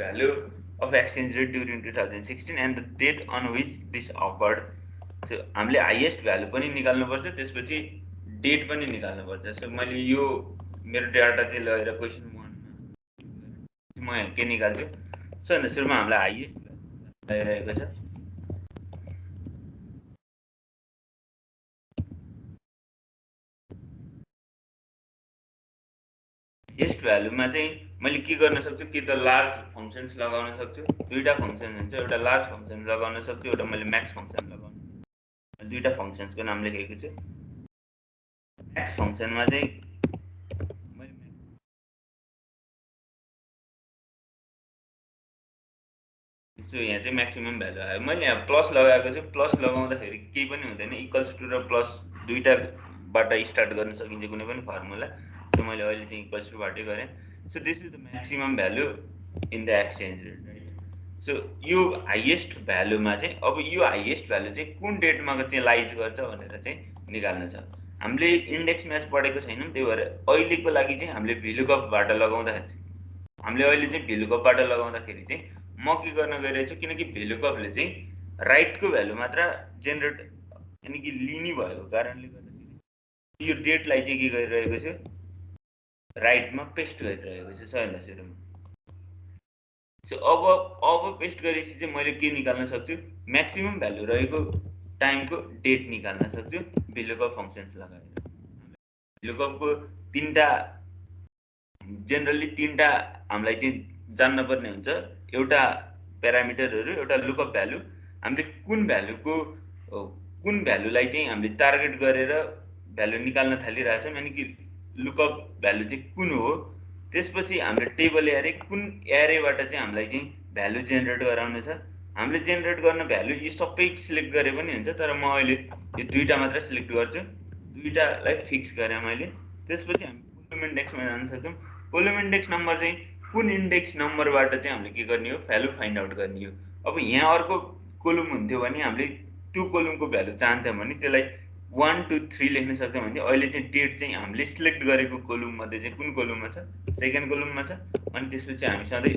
value of exchange rate during 2016 and the date on which this occurred. So हामीले highest value पनि निकाल्नुपर्छ, त्यसपछि date पनि निकाल्नुपर्छ. सो मैले यो मेरो डाटा चाहिँ लगेर क्वेसन 1 मा म के निकाल्छु. सो भन्दा सुरुमा हामीलाई हाईएस्ट भ्यालु लगाइरहेको छ. हाईएस्ट भ्यालुमा चाहिँ मैले के गर्न सक्छु, कि त लार्ज फंक्शन्स लगाउन सक्छु. दुईटा फंक्शन हुन्छ, एउटा लार्ज फंक्शन लगाउन सक्छु, एउटा मैले म्याक्स फंक्शन लगाउन. दुईटा फंक्शन्सको नाम लेखेको छु. म्याक्स फंक्शनमा चाहिँ सो यहाँ चाहिँ म्याक्सिमम भ्यालु आयो. मैले यहाँ प्लस लगाएको छु. प्लस लगाउँदाखेरि केही पनि हुँदैन, इक्वल्स टु र प्लस दुईटाबाट स्टार्ट गर्न सकिन्छ कुनै पनि फर्मुला. सो मैले अहिले चाहिँ इक्वल्स टु बाटै गरेँ. So this is the maximum value in the exchange rate, right. So यो हाईएस्ट भ्यालुमा चाहिँ अब यो हाईएस्ट भ्यालु चाहिँ कुन डेटमा चाहिँ लाइज गर्छ भनेर चाहिँ निकाल्नु छ. हामीले इन्डेक्स म्याच पढेको छैनौँ, त्यही भएर अहिलेको लागि चाहिँ हामीले भिलुकपबाट लगाउँदाखेरि हामीले अहिले चाहिँ भिलुकपबाट लगाउँदाखेरि चाहिँ म के गर्न गइरहेको छु, किनकि भिलुकपले चाहिँ राइटको भ्यालु मात्र जेनेरेट यानि कि लिने भएको कारणले गर्दाखेरि यो डेटलाई चाहिँ के गरिरहेको छु, राइटमा पेस्ट गरिरहेको छु सबैभन्दा सुरुमा. सो अब पेस्ट गरेपछि चाहिँ मैले के निकाल्न सक्छु, म्याक्सिमम भ्यालु रहेको टाइमको डेट निकाल्न सक्छु भिलुकप फंक्शन्स लगाएर. भिलुकपको जेनरली तीनटा हामीलाई चाहिँ जान्न पर्ने हुन्छ. एउटा प्यारामिटरहरू, एउटा लुकअप भ्यालु. हामीले कुन भ्यालुलाई चाहिँ हामीले टार्गेट गरेर भ्यालु निकाल्न थालिरहेछौँ, यानि कि लुकअप भ्यालु चाहिँ कुन हो. त्यसपछि हामीले टेबल एरे, कुन एरेबाट चाहिँ हामीलाई चाहिँ भ्यालु जेनेरेट गराउनु छ. हामीले जेनेरेट गर्न भ्यालु यी सबै सिलेक्ट गरे पनि हुन्छ, तर म अहिले यो दुईटा मात्र सिलेक्ट गर्छु. दुईटालाई फिक्स गरेँ मैले. त्यसपछि हामी कोलम इन्डेक्समा जान सक्छौँ. कोलम इन्डेक्स नम्बर चाहिँ कुन इन्डेक्स नम्बरबाट चाहिँ हामीले के गर्ने हो, भ्यालु फाइन्ड आउट गर्ने हो. अब यहाँ अर्को कोलम हुन्थ्यो भने हामीले त्यो कोलमको भ्यालु चाहन्थ्यौँ भने त्यसलाई 1 2 3 लेख्न सक्छौँ भने अहिले चाहिँ डेट चाहिँ हामीले सिलेक्ट गरेको कोलम मध्ये चाहिँ कुन कोलममा छ, सेकेन्ड कोलममा छ. अनि त्यसपछि हामी सधैँ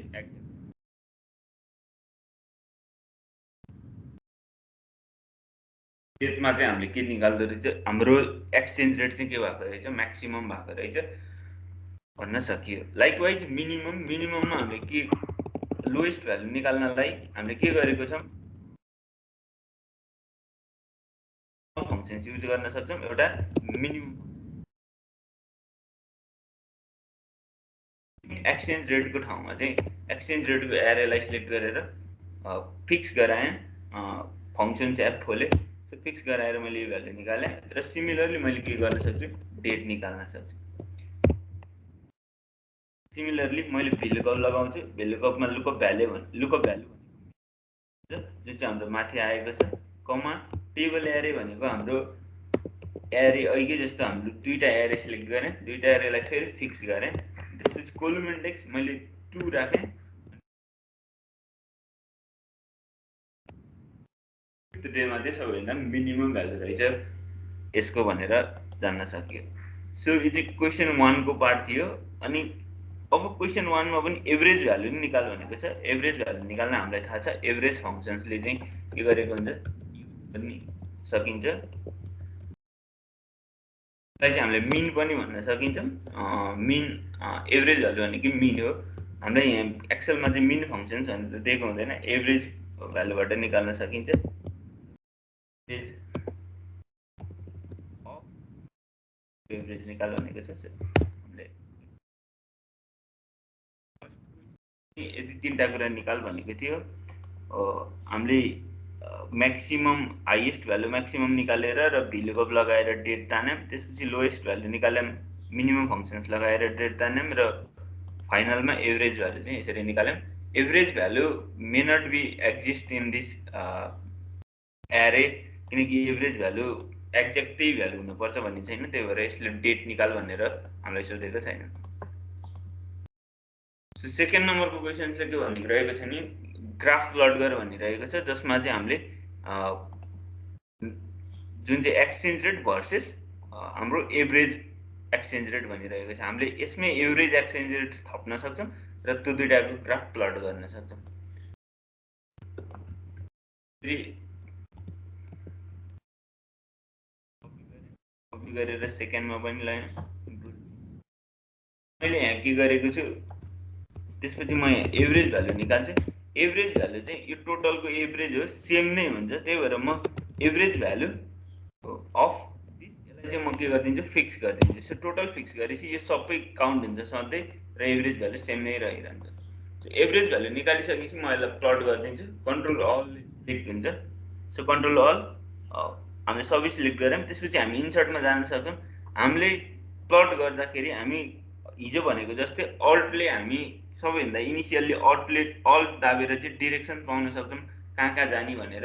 डेटमा चाहिँ हामीले के निकाल्दो रहेछ, हाम्रो एक्सचेन्ज रेट चाहिँ के भएको रहेछ, म्याक्सिमम भएको रहेछ भन्न सकियो. लाइकवाइज मिनिमममा हामीले के लोएस्ट भ्यालु निकाल्नलाई हामीले के गरेको छौँ, फंक्शन्स युज गर्न सक्छौँ. एउटा मिनिमम एक्सचेन्ज रेटको ठाउँमा चाहिँ एक्सचेन्ज रेटको एरेलाई सिलेक्ट गरेर फिक्स गराएँ, फंक्शन्स एप खोलेँ. सो फिक्स गराएर मैले यो भ्यालु निकालेँ. र सिमिलरली मैले के गर्न सक्छु, डेट निकाल्न सक्छु. सिमिलरली मैले भिलुकप लगाउँछु. भिलुकपमा लुकअप भ्यालु जुन चाहिँ हाम्रो माथि आएको छ, कमा टेबल एरे भनेको हाम्रो एरे अहिले जस्तो हाम्रो दुईटा एरे सिलेक्ट गरेँ. दुईटा एरेलाई फेरि फिक्स गरेँ. त्यसपछि कोलम इन्डेक्स मैले 2 राखेँ. डेमा चाहिँ सबैभन्दा मिनिमम भ्यालु रहेछ यसको भनेर जान्न सकियो. सो यो चाहिँ क्वेसन 1 को पार्ट थियो. अनि अब क्वेसन 1 मा पनि एभरेज भ्यालु नि निकाल भनेको छ. एभरेज भ्यालु निकाल्न हामीलाई थाहा छ, एभरेज फंक्शन्सले चाहिँ के गरेको हुन्छ पनि सकिन्छ. त्यसलाई चाहिँ हामीले मिन पनि भन्न सकिन्छ. मिन एभरेज भ्यालु भनेको मिन हो. हामीलाई यहाँ एक्सेलमा चाहिँ मिन फंक्शन्स भनेर दिएको हुँदैन, एभरेज भ्यालुबाट निकाल्न सकिन्छ. एभरेज निकाल भनेको छ. हामीले यदि तीनटा कुरा निकाल भनेको थियो. हामीले म्याक्सिमम हाईएस्ट भ्यालु म्याक्सिमम निकालेर र भिलुकप लगाएर डेट तान्यौँ. त्यसपछि लोएस्ट भ्यालु निकाल्यौँ, मिनिमम फंक्शन्स लगाएर डेट तान्यौँ र फाइनलमा एभरेज भ्यालु चाहिँ यसरी निकाल्यौँ. Average value may not be exist in this array, किनकि एभरेज भ्यालु एक्ज्याक्ट त्यही भ्यालु हुनुपर्छ भन्ने छैन. त्यही भएर यसले डेट निकाल भनेर हामीलाई सोधेको छैन. सो सेकेन्ड नम्बरको क्वेसन चाहिँ के भनिरहेको छ नि, ग्राफ प्लट गर भनिरहेको छ, जसमा चाहिँ हामीले जुन चाहिँ एक्सचेन्ज रेट भर्सेस हाम्रो एभरेज एक्सचेन्ज रेट भनिरहेको छ. हामीले यसमै एभरेज एक्सचेन्ज रेट थप्न सक्छौँ र त्यो दुईटाको ग्राफ प्लट गर्न सक्छौँ। कपी गरेर सेकेन्डमा पनि लाएँ। मैले यहाँ के गरेको छु, त्यसपछि म यहाँ एभरेज भ्यालु निकाल्छु। एभरेज भ्यालु चाहिँ यो टोटलको एभरेज हो, सेम नै हुन्छ, त्यही भएर म एभरेज भ्यालु अफ दिस यसलाई चाहिँ म के गरिदिन्छु, फिक्स गरिदिन्छु। सो टोटल फिक्स गरेपछि यो सबै काउन्ट हुन्छ सधैँ र एभरेज भ्यालु सेम नै रहिरहन्छ। सो एभरेज भ्यालु निकालिसकेपछि म यसलाई प्लट गरिदिन्छु। कन्ट्रोल अल सिलेक्ट हुन्छ। सो कन्ट्रोल अल हामीले सबै सिलेक्ट गऱ्यौँ। त्यसपछि हामी इन्सर्टमा जान सक्छौँ। हामीले प्लट गर्दाखेरि हामी हिजो भनेको जस्तै अल्टले हामी सबैभन्दा इनिसियल्ली अल्ट दाबेर चाहिँ डिरेक्सन पाउन सक्छौँ कहाँ कहाँ जाने भनेर।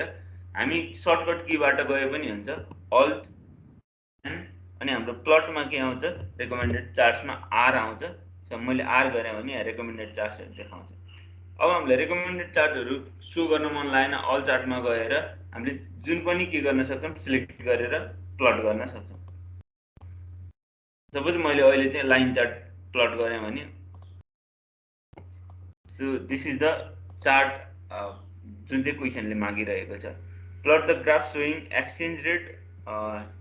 हामी सर्टकट कीबाट गए पनि हुन्छ, अल्ट अनि हाम्रो प्लटमा के आउँछ, रेकमेन्डेड चार्ट्समा आर आउँछ। सो मैले आर गरेँ भने रेकमेन्डेड चार्ट्सहरू देखाउँछ। अब हामीले रेकमेन्डेड चार्टहरू सो गर्न मन लागेन, अल चार्टमा गएर हामीले जुन पनि के गर्न सक्छौँ, सिलेक्ट गरेर प्लट गर्न सक्छौँ। सपोज मैले अहिले चाहिँ लाइन चार्ट प्लट गरेँ भने, so this is the chart जुन चाहिँ क्वेसनले मागिरहेको छ। Plot the graph showing exchange rate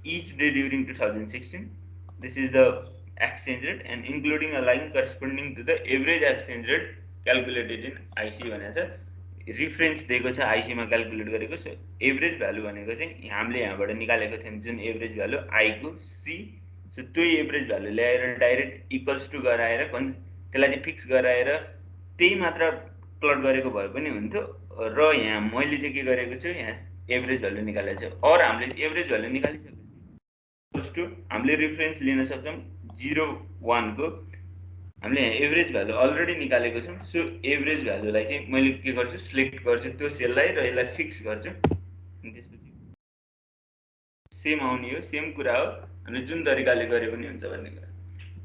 each day during 2016. This is the exchange rate and including a line corresponding to the average exchange rate calculated in IC भनेको छ। Reference दिएको छ IC मा calculate गरेको। So average value भनेको चाहिँ हामीले यहाँबाट निकालेको थियौँ जुन एभरेज भ्यालु I को C। सो त्यो एभरेज भ्यालु ल्याएर डाइरेक्ट इक्वल्स टु गराएर त्यसलाई चाहिँ फिक्स गराएर त्यही मात्र प्लट गरेको भए पनि हुन्थ्यो। र यहाँ मैले चाहिँ के गरेको छु, यहाँ एभरेज भ्यालु निकालेको छु। और हामीले एभरेज भ्यालु निकालिसकेपछि हामीले रिफरेन्स लिन सक्छौँ 0.1 को। हामीले यहाँ एभरेज भ्यालु अलरेडी निकालेको छौँ। सो एभरेज भ्यालुलाई चाहिँ मैले के गर्छु, सिलेक्ट गर्छु त्यो सेललाई र यसलाई फिक्स गर्छु। त्यसपछि सेम आउने हो, सेम कुरा हो, हामीले जुन तरिकाले गरे पनि हुन्छ भन्ने कुरा।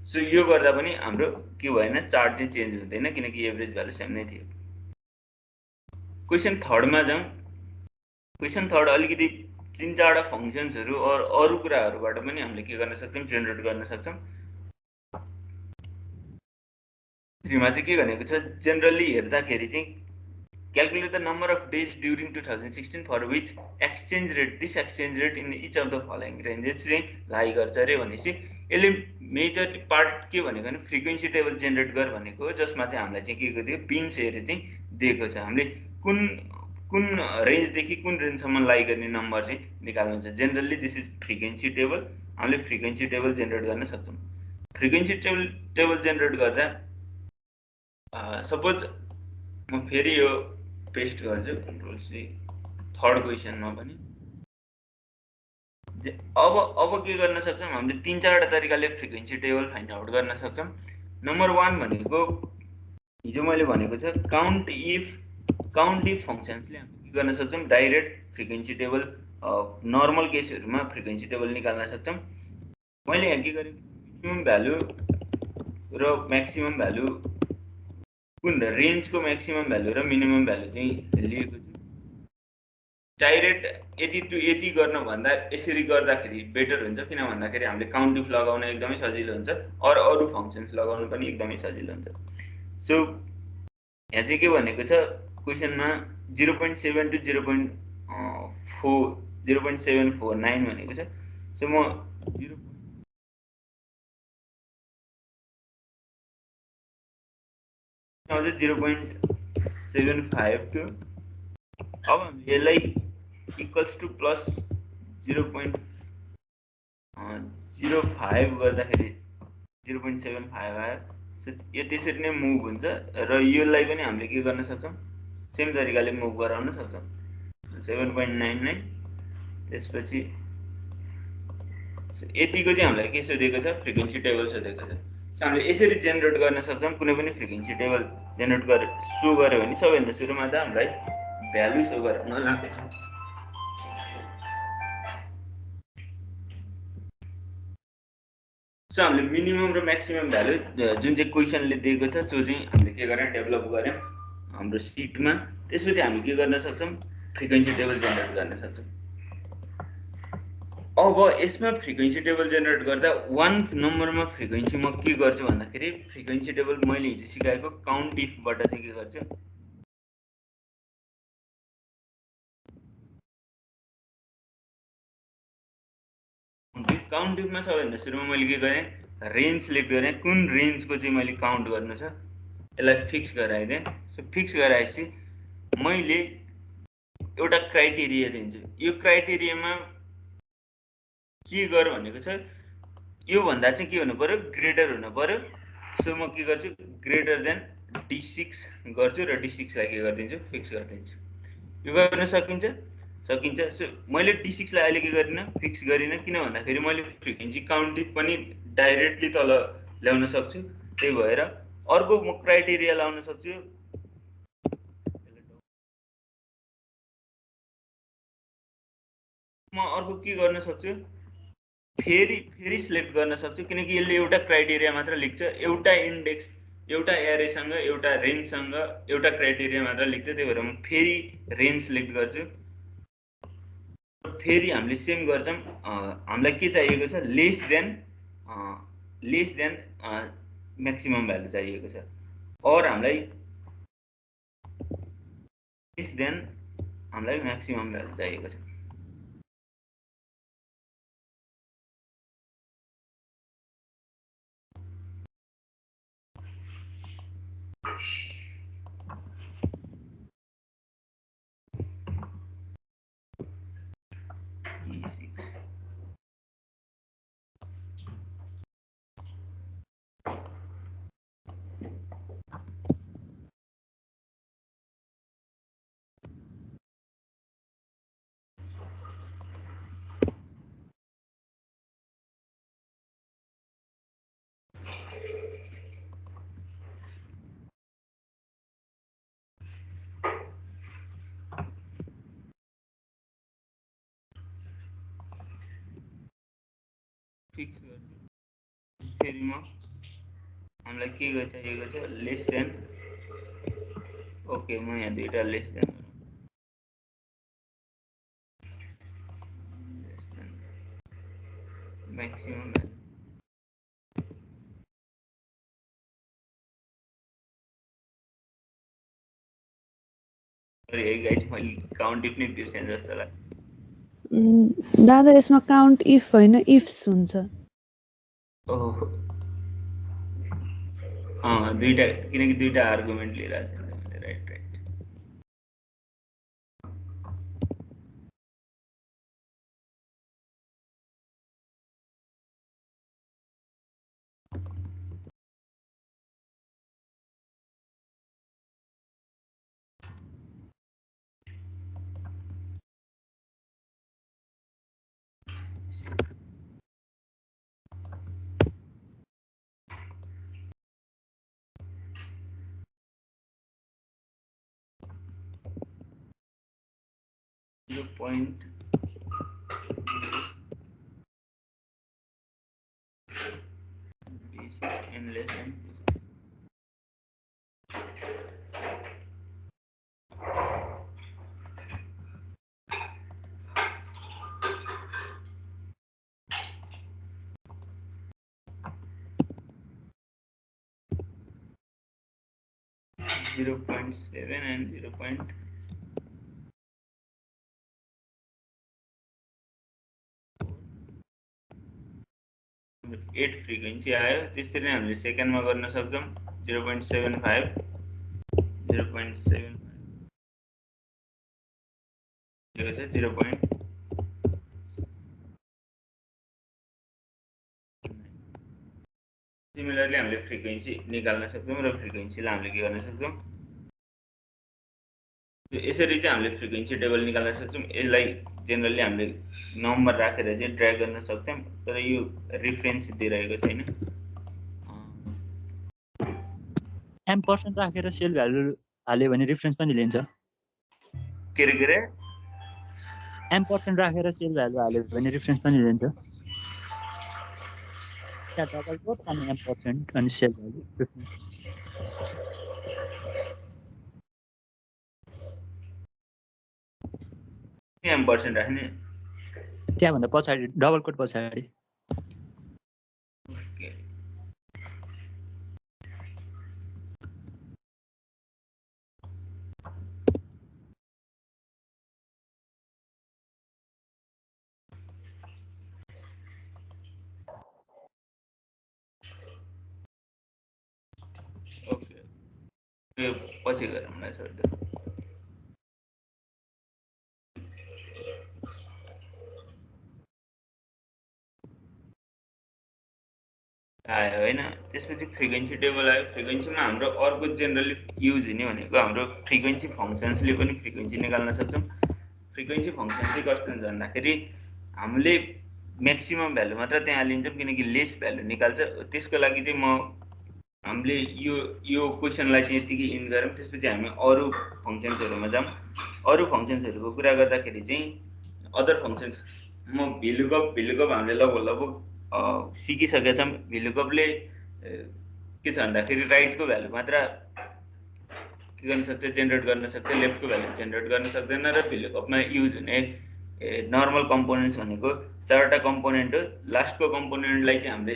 सो यो गर्दा पनि हाम्रो के भएन, चार्ट चाहिँ चेन्ज हुँदैन किनकि एभरेज भ्यालु सेम नै थियो। क्वेसन थर्डमा जाउँ। क्वेसन थर्ड अलिकति 3-4 फङ्सन्सहरू अरू कुराहरूबाट पनि हामीले के गर्न सक्छौँ, जेनेरेट गर्न सक्छौँ। 3 मा चाहिँ के भनेको छ, जेनरली हेर्दाखेरि चाहिँ calculate the number of days during 2016 for which exchange rate this exchange rate in each of the following ranges चाहिँ लाइ गर्छ अरे भनेपछि यसले मेजर पार्ट के भनेको भने फ्रिक्वेन्सी टेबल जेनेरेट गर भनेको, जसमा चाहिँ हामीलाई चाहिँ के दियो, पिन्स हेरेर चाहिँ दिएको छ। हामीले कुन रेन्जदेखि कुन रेन्जसम्म लाइ गर्ने नम्बर चाहिँ निकाल्नु हुन्छ। Generally this is frequency table. हामीले फ्रिक्वेन्सी टेबल जेनेरेट गर्न सक्छौँ। फ्रिक्वेन्सी टेबल जेनेरेट गर्दा सपोज म फेरि यो पेस्ट गर्छु, कन्ट्रोल C, थर्ड क्वेसनमा पनि। अब के गर्न सक्छौँ, हामीले 3-4 तरिकाले फ्रिक्वेन्सी टेबल फाइन्ड आउट गर्न सक्छौँ। नम्बर 1 भनेको हिजो मैले भनेको छ काउन्ट इफ फङ्सन्सले हामी के गर्न सक्छौँ, डाइरेक्ट फ्रिक्वेन्सी टेबल नर्मल केसहरूमा फ्रिक्वेन्सी टेबल निकाल्न सक्छौँ। मैले यहाँ के गरेँ, मिनिमम भ्यालु र म्याक्सिमम भ्यालु, कुन रेन्जको म्याक्सिमम भ्यालु र मिनिमम भ्यालु चाहिँ लिएको छु। डाइरेक्ट यति गर्न भन्दा यसरी गर्दाखेरि बेटर हुन्छ, किन भन्दाखेरि हामीले काउन्ट इफ लगाउन एकदमै सजिलो हुन्छ, अरू फङ्सन्स लगाउन पनि एकदमै सजिलो हुन्छ। सो यहाँ चाहिँ के भनेको छ क्वेसनमा 0.7 to 0.749 भनेको छ। सो म 0.75 to, अब हामीले यसलाई इक्वल्स टु प्लस 0.05 गर्दाखेरि 0.75 आयो। सो यो त्यसरी नै मुभ हुन्छ र यसलाई पनि हामीले के गर्न सक्छौँ, सेम तरिकाले मुभ गराउन सक्छौँ। 7.99, त्यसपछि यतिको चाहिँ हामीलाई के सोधेको छ, फ्रिक्वेन्सी टेबल सोधेको छ। सो हामीले यसरी जेनेरेट गर्न सक्छौँ। कुनै पनि फ्रिक्वेन्सी टेबल जेनेरेट गरेर सो गर्यो भने सबैभन्दा सुरुमा त हामीलाई भ्यालु सो गराउन लाग्छ। सो हामीले मिनिमम र म्याक्सिमम भ्यालु जुन चाहिँ क्वेसनले दिएको छ त्यो चाहिँ हामीले के गर्यौँ, डेभलप गर्यौँ हाम्रो सिटमा। त्यसपछि हामी के गर्न सक्छौँ, फ्रिक्वेन्सी टेबल जेनेरेट गर्न सक्छौँ। अब यसमा फ्रिक्वेन्सी टेबल जेनेरेट गर्दा वान नम्बरमा फ्रिक्वेन्सी म के गर्छु भन्दाखेरि फ्रिक्वेन्सी टेबल मैले हिजो सिकाएको काउन्ट इफबाट चाहिँ के गर्छु, काउन्ट इफमा सबैभन्दा सुरुमा मैले के गरेँ, रेन्ज सिलेक्ट गरेँ, कुन रेन्जको चाहिँ मैले काउन्ट गर्नु छ यसलाई फिक्स गराइदिएँ। सो फिक्स गराएपछि मैले एउटा क्राइटेरिया दिन्छु। यो क्राइटेरियामा के गर भनेको छ, योभन्दा चाहिँ के हुनु पर्यो, ग्रेटर हुनु पर्यो। सो म के गर्छु, ग्रेटर देन D6 गर्छु र D6लाई के गरिदिन्छु, फिक्स गरिदिन्छु। यो गर्न सकिन्छ सकिन्छ। सो मैले D6लाई अहिले के गरिनँ, फिक्स गरिनँ, किन भन्दाखेरि मैले फ्रिक्वेन्सी काउन्ट पनि डाइरेक्टली तल ल्याउन सक्छु। त्यही भएर अर्को म क्राइटेरिया लाउन सक्छु। म अर्को के गर्न सक्छु, फेरि सिलेक्ट गर्न सक्छु, किनकि यसले एउटा क्राइटेरिया मात्र लेख्छ। एउटा इन्डेक्स, एउटा एरेसँग, एउटा रेन्जसँग एउटा क्राइटेरिया मात्र लेख्छ। त्यही भएर म फेरि रेन्ज सिलेक्ट गर्छु। फेरि हामीले सेम गर्छौँ। हामीलाई के चाहिएको छ, लेस देन म्याक्सिमम भ्यालु चाहिएको छ। और हामीलाई लेस देन हामीलाई म्याक्सिमम भ्यालु चाहिएको छ। फिक्स गर्छु। फेरि म हामीलाई के चाहिएको छ, लेस देन। ओके, म यहाँ दुईटा less than maximum value. Sorry guys, मैले काउन्ट इफ नै बिर्सेँ जस्तो लाग्छ। दादा यसमा काउन्ट इफ होइन, इफ्स हुन्छ। ओहो, दुईटा, किनकि दुईटा आर्गुमेन्ट लिइरहेको छ मैले। Right right. यो point B6 and less than 0.7 and 0.8 frequency आयो। त्यसरी नै हामीले सेकेन्डमा गर्न सक्छौँ। 0.75 0.75 यो चाहिँ 0. सिमिलरली हामीले फ्रिक्वेन्सी निकाल्न सक्छौँ र फ्रिक्वेन्सीलाई हामीले के गर्न सक्छौँ, यसरी चाहिँ हामीले फ्रिक्वेन्सी टेबल निकाल्न सक्छौँ। यसलाई जेनरली हामीले नम्बर राखेर चाहिँ ड्र्याग गर्न सक्छौँ, तर यो रेफरेन्स दिइरहेको छैन। M% राखेर सेल भ्यालु हाल्यो भने रेफरेन्स पनि लिन्छ। के रे M% राखेर सेल भ्यालु हाल्यो भने रेफरेन्स पनि लिन्छ। त्यहाँ डबल कोट अनि M% अनि सेल भ्यालु रेफरेन्स। M% राख्ने त्यहाँभन्दा पछाडि डबल कोट पछाडि। ओके यो पछि गरौँला सर। आयो होइन, त्यसपछि फ्रिक्वेन्सी टेबल आयो। फ्रिक्वेन्सीमा हाम्रो अर्को जेनरली युज हुने भनेको हाम्रो फ्रिक्वेन्सी फङ्सन्सले पनि फ्रिक्वेन्सी निकाल्न सक्छौँ। फ्रिक्वेन्सी फङ्सन चाहिँ कस्तो हुन्छ भन्दाखेरि हामीले म्याक्सिमम भ्यालु मात्र त्यहाँ लिन्छौँ, किनकि लेस भ्यालु निकाल्छ। त्यसको लागि चाहिँ हामीले यो क्वेसनलाई चाहिँ यतिकै इन गरौँ। त्यसपछि हामी अरू फङ्सन्सहरूमा जाऊँ। अरू फङ्सन्सहरूको कुरा गर्दाखेरि चाहिँ अदर फङ्सन्स म भिलुकप हामीले लगभग सिकिसकेका छौँ। भिलुकपले के छ भन्दाखेरि राइटको भ्यालु मात्र के गर्न सक्छ, जेनेरेट गर्न सक्छ, लेफ्टको भ्यालु जेनेरेट गर्न सक्दैन। र भिलुकपमा युज हुने नर्मल कम्पोनेन्ट्स भनेको 4वटा कम्पोनेन्ट हो। लास्टको कम्पोनेन्टलाई चाहिँ हामीले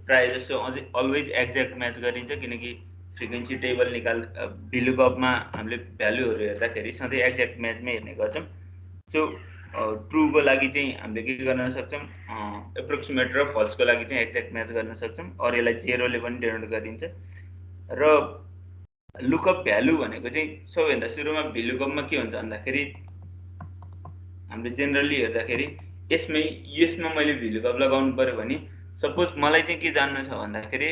प्रायः जस्तो अझै अलवेज एक्ज्याक्ट म्याच गरिन्छ, किनकि फ्रिक्वेन्सी टेबल भिलुकपमा हामीले भ्यालुहरू हेर्दाखेरि सधैँ एक्ज्याक्ट म्याचमै हेर्ने गर्छौँ। सो ट्रुको लागि चाहिँ हामीले के गर्न सक्छौँ, एप्रोक्सिमेट र फल्सको लागि चाहिँ एक्ज्याक्ट म्याच गर्न सक्छौँ। अरू यसलाई 0ले पनि डिनोट गरिन्छ। र लुकअप भ्यालु भनेको चाहिँ सबैभन्दा सुरुमा भिलुकपमा के हुन्छ भन्दाखेरि हामीले जेनरली हेर्दाखेरि यसमा मैले भिलुकप लगाउनु पर्यो भने सपोज मलाई चाहिँ के जान्नु छ भन्दाखेरि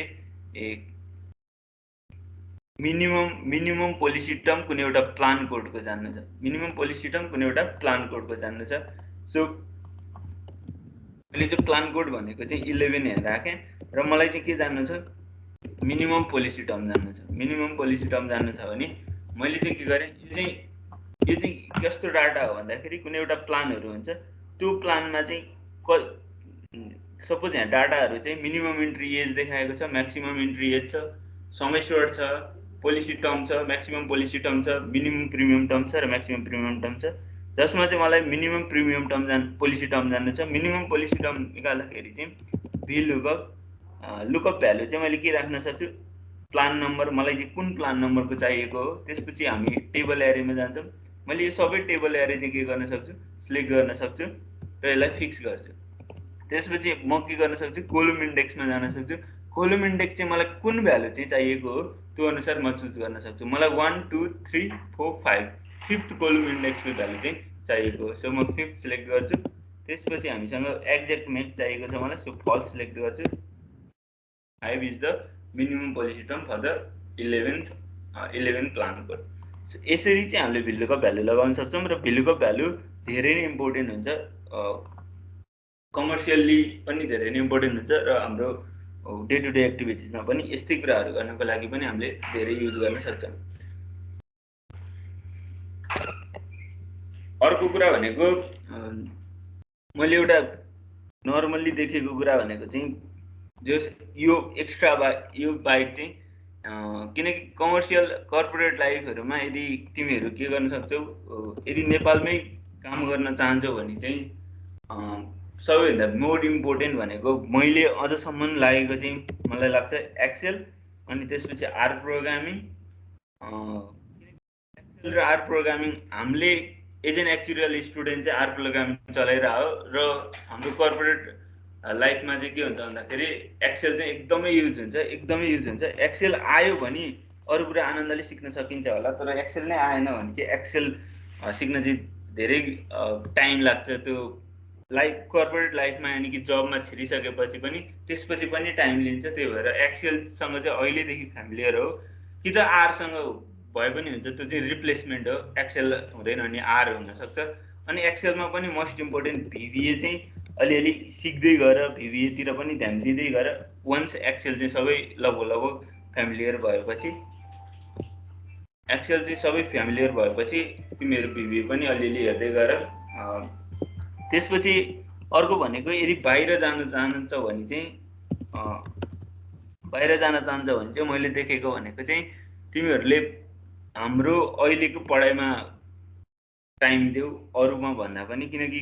मिनिमम पोलिसी टर्म कुनै एउटा प्लान कोडको जान्नु छ। मिनिमम पोलिसी टर्म कुनै एउटा प्लान कोडको जान्नु छ। सो मैले चाहिँ प्लान कोड भनेको चाहिँ 11 हेरेर राखेँ र मलाई चाहिँ के जान्नु छ, मिनिमम पोलिसी टर्म जान्नु छ। मिनिमम पोलिसी टर्म जान्नु छ भने मैले चाहिँ के गरेँ, यो चाहिँ कस्तो डाटा हो भन्दाखेरि कुनै एउटा प्लानहरू हुन्छ। त्यो प्लानमा चाहिँ सपोज यहाँ डाटाहरू चाहिँ मिनिमम इन्ट्री एज देखाएको छ, म्याक्सिमम इन्ट्री एज छ, सम एस्योर्ड छ, पोलिसी टर्म छ, म्याक्सिमम पोलिसी टर्म छ, मिनिमम प्रिमियम टर्म छ र म्याक्सिमम प्रिमियम टर्म छ। जसमा चाहिँ मलाई minimum premium term policy term जान्नु छ। मिनिमम पोलिसी टर्म निकाल्दाखेरि चाहिँ लुकअप भ्यालु चाहिँ मैले के राख्न सक्छु, प्लान नम्बर। मलाई चाहिँ कुन प्लान नम्बरको चाहिएको हो। त्यसपछि हामी टेबल एरेमा जान्छौँ। मैले यो सबै टेबल एरे चाहिँ के गर्न सक्छु, सिलेक्ट गर्न सक्छु र यसलाई फिक्स गर्छु। त्यसपछि म के गर्न सक्छु, कोलम इन्डेक्समा जान सक्छु। कोलम इन्डेक्स चाहिँ मलाई कुन भ्यालु चाहिँ चाहिएको हो त्यो अनुसार म चुज गर्न सक्छु। मलाई 1 2 3 4 5 5th कोलम इन्डेक्सको भ्यालु चाहिँ चाहिएको हो। सो म 5th सिलेक्ट गर्छु। त्यसपछि हामीसँग एक्ज्याक्ट म्याच चाहिएको छ मलाई। सो फल्स सिलेक्ट गर्छु। 5 is the minimum policy term for the 11th plan code. यसरी चाहिँ हामीले भिलुकप भ्यालु लगाउन सक्छौँ। र भिलुकप भ्यालु धेरै नै इम्पोर्टेन्ट हुन्छ, कमर्सियल्ली पनि धेरै नै इम्पोर्टेन्ट हुन्छ र हाम्रो डे टु डे एक्टिभिटिजमा पनि यस्तै कुराहरू गर्नको लागि पनि हामीले धेरै युज गर्न सक्छौँ। अर्को कुरा भनेको मैले एउटा नर्मल्ली देखेको कुरा भनेको चाहिँ यो एक्स्ट्रा यो बाहेक चाहिँ किनकि कमर्सियल कर्पोरेट लाइफहरूमा यदि तिमीहरू के गर्न सक्छौ, यदि नेपालमै काम गर्न चाहन्छौ भने चाहिँ सबैभन्दा मोर इम्पोर्टेन्ट भनेको मैले अझसम्म लागेको चाहिँ मलाई लाग्छ एक्सेल, अनि त्यसपछि आर प्रोग्रामिङ। एक्सेल र आर प्रोग्रामिङ हामीले एज एन एक्चुअल स्टुडेन्ट चाहिँ आर प्रोग्रामिङ चलाइरह्यो र हाम्रो कर्पोरेट लाइफमा चाहिँ के हुन्छ भन्दाखेरि एक्सेल चाहिँ एकदमै युज हुन्छ। एक्सेल आयो भने अरू कुरा आनन्दले सिक्न सकिन्छ होला, तर एक्सेल नै आएन भने चाहिँ एक्सेल सिक्न चाहिँ धेरै टाइम लाग्छ। त्यो कर्पोरेट लाइफमा यानि कि जबमा छिरिसकेपछि पनि त्यसपछि पनि टाइम लिन्छ। त्यही भएर एक्सेलसँग चाहिँ अहिलेदेखि फ्यामिलियर हो। कि त आरसँग भए पनि हुन्छ, त्यो चाहिँ रिप्लेसमेन्ट हो। एक्सेल हुँदैन भने आर हुनसक्छ। अनि एक्सेलमा पनि मोस्ट इम्पोर्टेन्ट भिबिए चाहिँ अलिअलि सिक्दै गएर भिबिएतिर पनि ध्यान दिँदै गएर वन्स एक्सेल चाहिँ सबै लगभग फ्यामिलियर भएपछि तिमीहरू भिबिए पनि अलिअलि हेर्दै गएर। त्यसपछि अर्को भनेको यदि बाहिर जान चाहन्छ भने चाहिँ मैले देखेको भनेको चाहिँ तिमीहरूले हाम्रो अहिलेको पढाइमा टाइम देऊ अरूमा भन्दा पनि, किनकि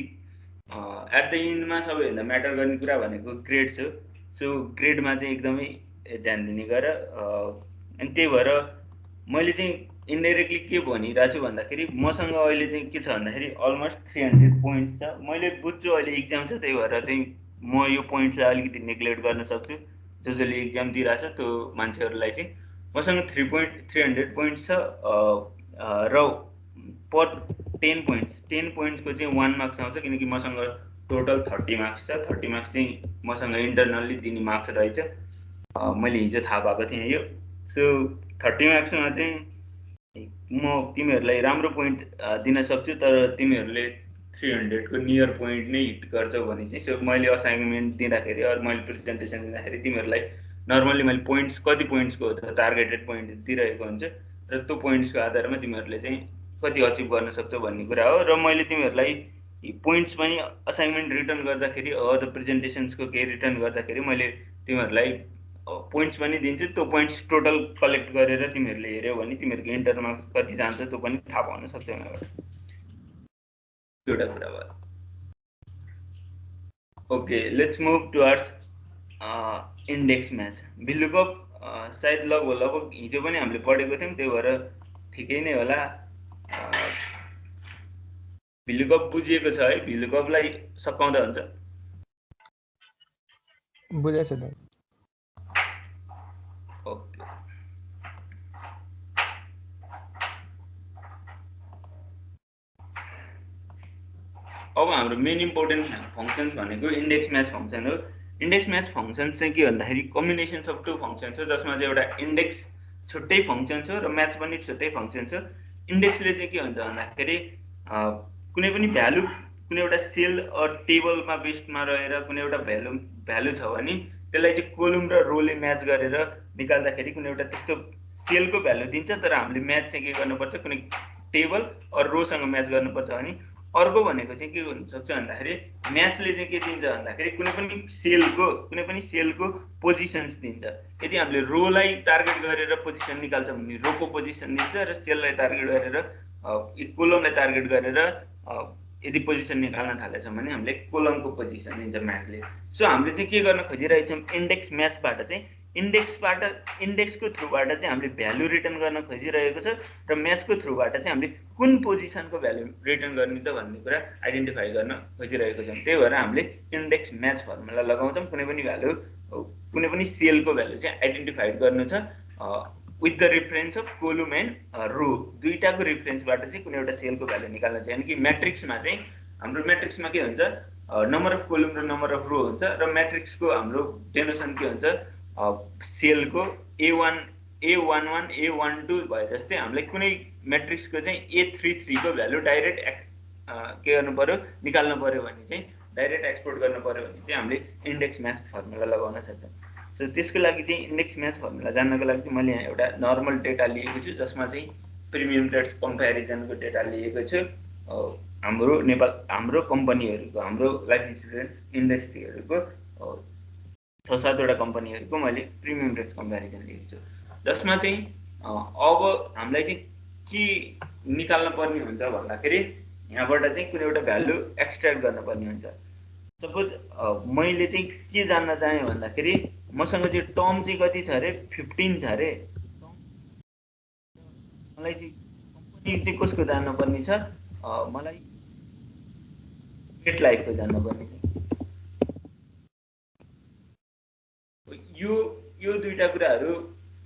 एट द इन्डमा सबैभन्दा म्याटर गर्ने कुरा भनेको ग्रेड हो। सो ग्रेडमा चाहिँ एकदमै ध्यान दिने गर। अनि त्यही भएर मैले चाहिँ इन्डाइरेक्टली के भनिरहेको छु भन्दाखेरि मसँग अहिले चाहिँ के छ भन्दाखेरि अलमोस्ट 300 पोइन्ट्स छ। मैले बुझ्छु अहिले इक्जाम छ, त्यही भएर चाहिँ म यो पोइन्ट्सलाई अलिकति नेग्लेक्ट गर्न सक्छु। जसले इक्जाम दिइरहेछ त्यो मान्छेहरूलाई चाहिँ मसँग 300 पोइन्ट्स छ र पर 10 पोइन्ट्सको चाहिँ 1 मार्क्स आउँछ, किनकि मसँग टोटल 30 मार्क्स छ। 30 मार्क्स चाहिँ मसँग इन्टरनल्ली दिने मार्क्स रहेछ। मैले हिजो थाहा पाएको थिएँ यो। सो 30 मार्क्समा चाहिँ म तिमीहरूलाई राम्रो पोइन्ट दिन सक्छु, तर तिमीहरूले 300 को नियर पोइन्ट नै हिट गर्छौ भने चाहिँ सो मैले असाइनमेन्ट दिँदाखेरि अरू मैले प्रेजेन्टेसन दिँदाखेरि तिमीहरूलाई नर्मल्ली मैले पोइन्ट्स कति पोइन्ट्सको हो त टार्गेटेड पोइन्ट दिइरहेको हुन्छ र त्यो पोइन्ट्सको आधारमा तिमीहरूले चाहिँ कति अचिभ गर्न सक्छौ भन्ने कुरा हो। र मैले तिमीहरूलाई पोइन्ट्स पनि असाइनमेन्ट रिटर्न गर्दाखेरि अरू प्रेजेन्टेसन्सको केही रिटर्न गर्दाखेरि मैले तिमीहरूलाई पोइन्ट्स पनि दिन्छु। त्यो पोइन्ट्स टोटल कलेक्ट गरेर तिमीहरूले हेऱ्यौ भने तिमीहरूको इन्टर मार्क्स कति जान्छ त्यो पनि थाहा पाउन सक्छौ। एउटा कुरा भयो। Okay, let's move towards index match. VLOOKUP सायद लगभग हिजो पनि हामीले पढेको थियौँ, त्यही भएर ठिकै नै होला। भिलुकप बुझिएको छ है? भिलुकपलाई सकाउँदा हुन्छ? बुझेछ त। ओके, अब हाम्रो मेन इम्पोर्टेन्ट फङ्सन्स भनेको इन्डेक्स म्याच फङ्सन हो। इन्डेक्स म्याच फङ्सन चाहिँ के भन्दाखेरि कम्बिनेसन्स अफ टु फङ्सन्स हो, जसमा चाहिँ एउटा इन्डेक्स छुट्टै फङ्सन छ र म्याच पनि छुट्टै फङ्सन छ। इन्डेक्सले चाहिँ के हुन्छ भन्दाखेरि कुनै पनि भ्यालु कुनै एउटा सेल टेबलमा बेस्डमा रहेर कुनै एउटा भ्यालु छ भने त्यसलाई चाहिँ कोलम र रोले म्याच गरेर निकाल्दाखेरि कुनै एउटा त्यस्तो सेलको भ्यालु दिन्छ, तर हामीले म्याच चाहिँ के गर्नुपर्छ कुनै टेबल अरू रोसँग म्याच गर्नुपर्छ भने अर्को भनेको चाहिँ के हुनसक्छ भन्दाखेरि म्याचले चाहिँ के दिन्छ भन्दाखेरि कुनै पनि सेलको पोजिसन्स दिन्छ। यदि हामीले रोलाई टार्गेट गरेर पोजिसन निकाल्छौँ भने रोको पोजिसन दिन्छ र सेललाई टार्गेट गरेर कोलमलाई टार्गेट गरेर यदि पोजिसन निकाल्न थालेछौँ भने हामीले कोलमको पोजिसन दिन्छ म्याचले। सो हामीले चाहिँ के गर्न खोजिरहेछौँ इन्डेक्स म्याचबाट चाहिँ इन्डेक्सको थ्रुबाट चाहिँ हामीले भ्यालु रिटर्न गर्न खोजिरहेको छ र म्याचको थ्रुबाट चाहिँ हामीले कुन पोजिसनको भ्यालु रिटर्न गर्ने त भन्ने कुरा आइडेन्टिफाई गर्न खोजिरहेको छौँ। त्यही भएर हामीले इन्डेक्स म्याच फर्मुला लगाउँछौँ। कुनै पनि भ्यालु कुनै पनि सेलको भ्यालु चाहिँ आइडेन्टिफाइड गर्नु छ with the reference of column and row, दुईटाको रिफरेन्सबाट चाहिँ कुनै एउटा सेलको भ्यालु निकाल्न छ। यानि कि म्याट्रिक्समा चाहिँ हाम्रो म्याट्रिक्समा के हुन्छ नम्बर अफ कोलम र नम्बर अफ रो हुन्छ र म्याट्रिक्सको हाम्रो डेनोसन के हुन्छ सेलको A1 A11 A12 भए जस्तै हामीलाई कुनै म्याट्रिक्सको चाहिँ A33 को भ्यालु डाइरेक्ट के गर्नु पर्यो निकाल्नु पर्यो भने चाहिँ डाइरेक्ट एक्सपोर्ट गर्नु पर्यो भने चाहिँ हामीले इन्डेक्स म्याच फर्मुला लगाउन सक्छौँ। सो त्यसको लागि चाहिँ इन्डेक्स म्याच फर्मुला जान्नको लागि चाहिँ मैले यहाँ एउटा नर्मल डेटा लिएको छु, जसमा चाहिँ प्रिमियम रेट्स कम्पेरिजनको डेटा लिएको छु। हाम्रो कम्पनीहरूको हाम्रो लाइफ इन्सुरेन्स इन्डस्ट्रीहरूको 6-7वटा कम्पनीहरूको मैले प्रिमियम रेट्स कम्पेरिजन लिएको छु, जसमा चाहिँ अब हामीलाई चाहिँ के निकाल्न पर्ने हुन्छ भन्दाखेरि यहाँबाट चाहिँ कुनै एउटा भ्यालु एक्सट्र्याक्ट गर्न पर्ने हुन्छ। सपोज मैले चाहिँ के जान्न चाहेँ भन्दाखेरि मसँग चाहिँ टर्म चाहिँ कति छ अरे 15 छ अरे। मलाई चाहिँ कम्पनी चाहिँ कसको जान्नुपर्ने छ, मलाई मेट लाइफको जान्नुपर्ने छ। यो दुईटा कुराहरू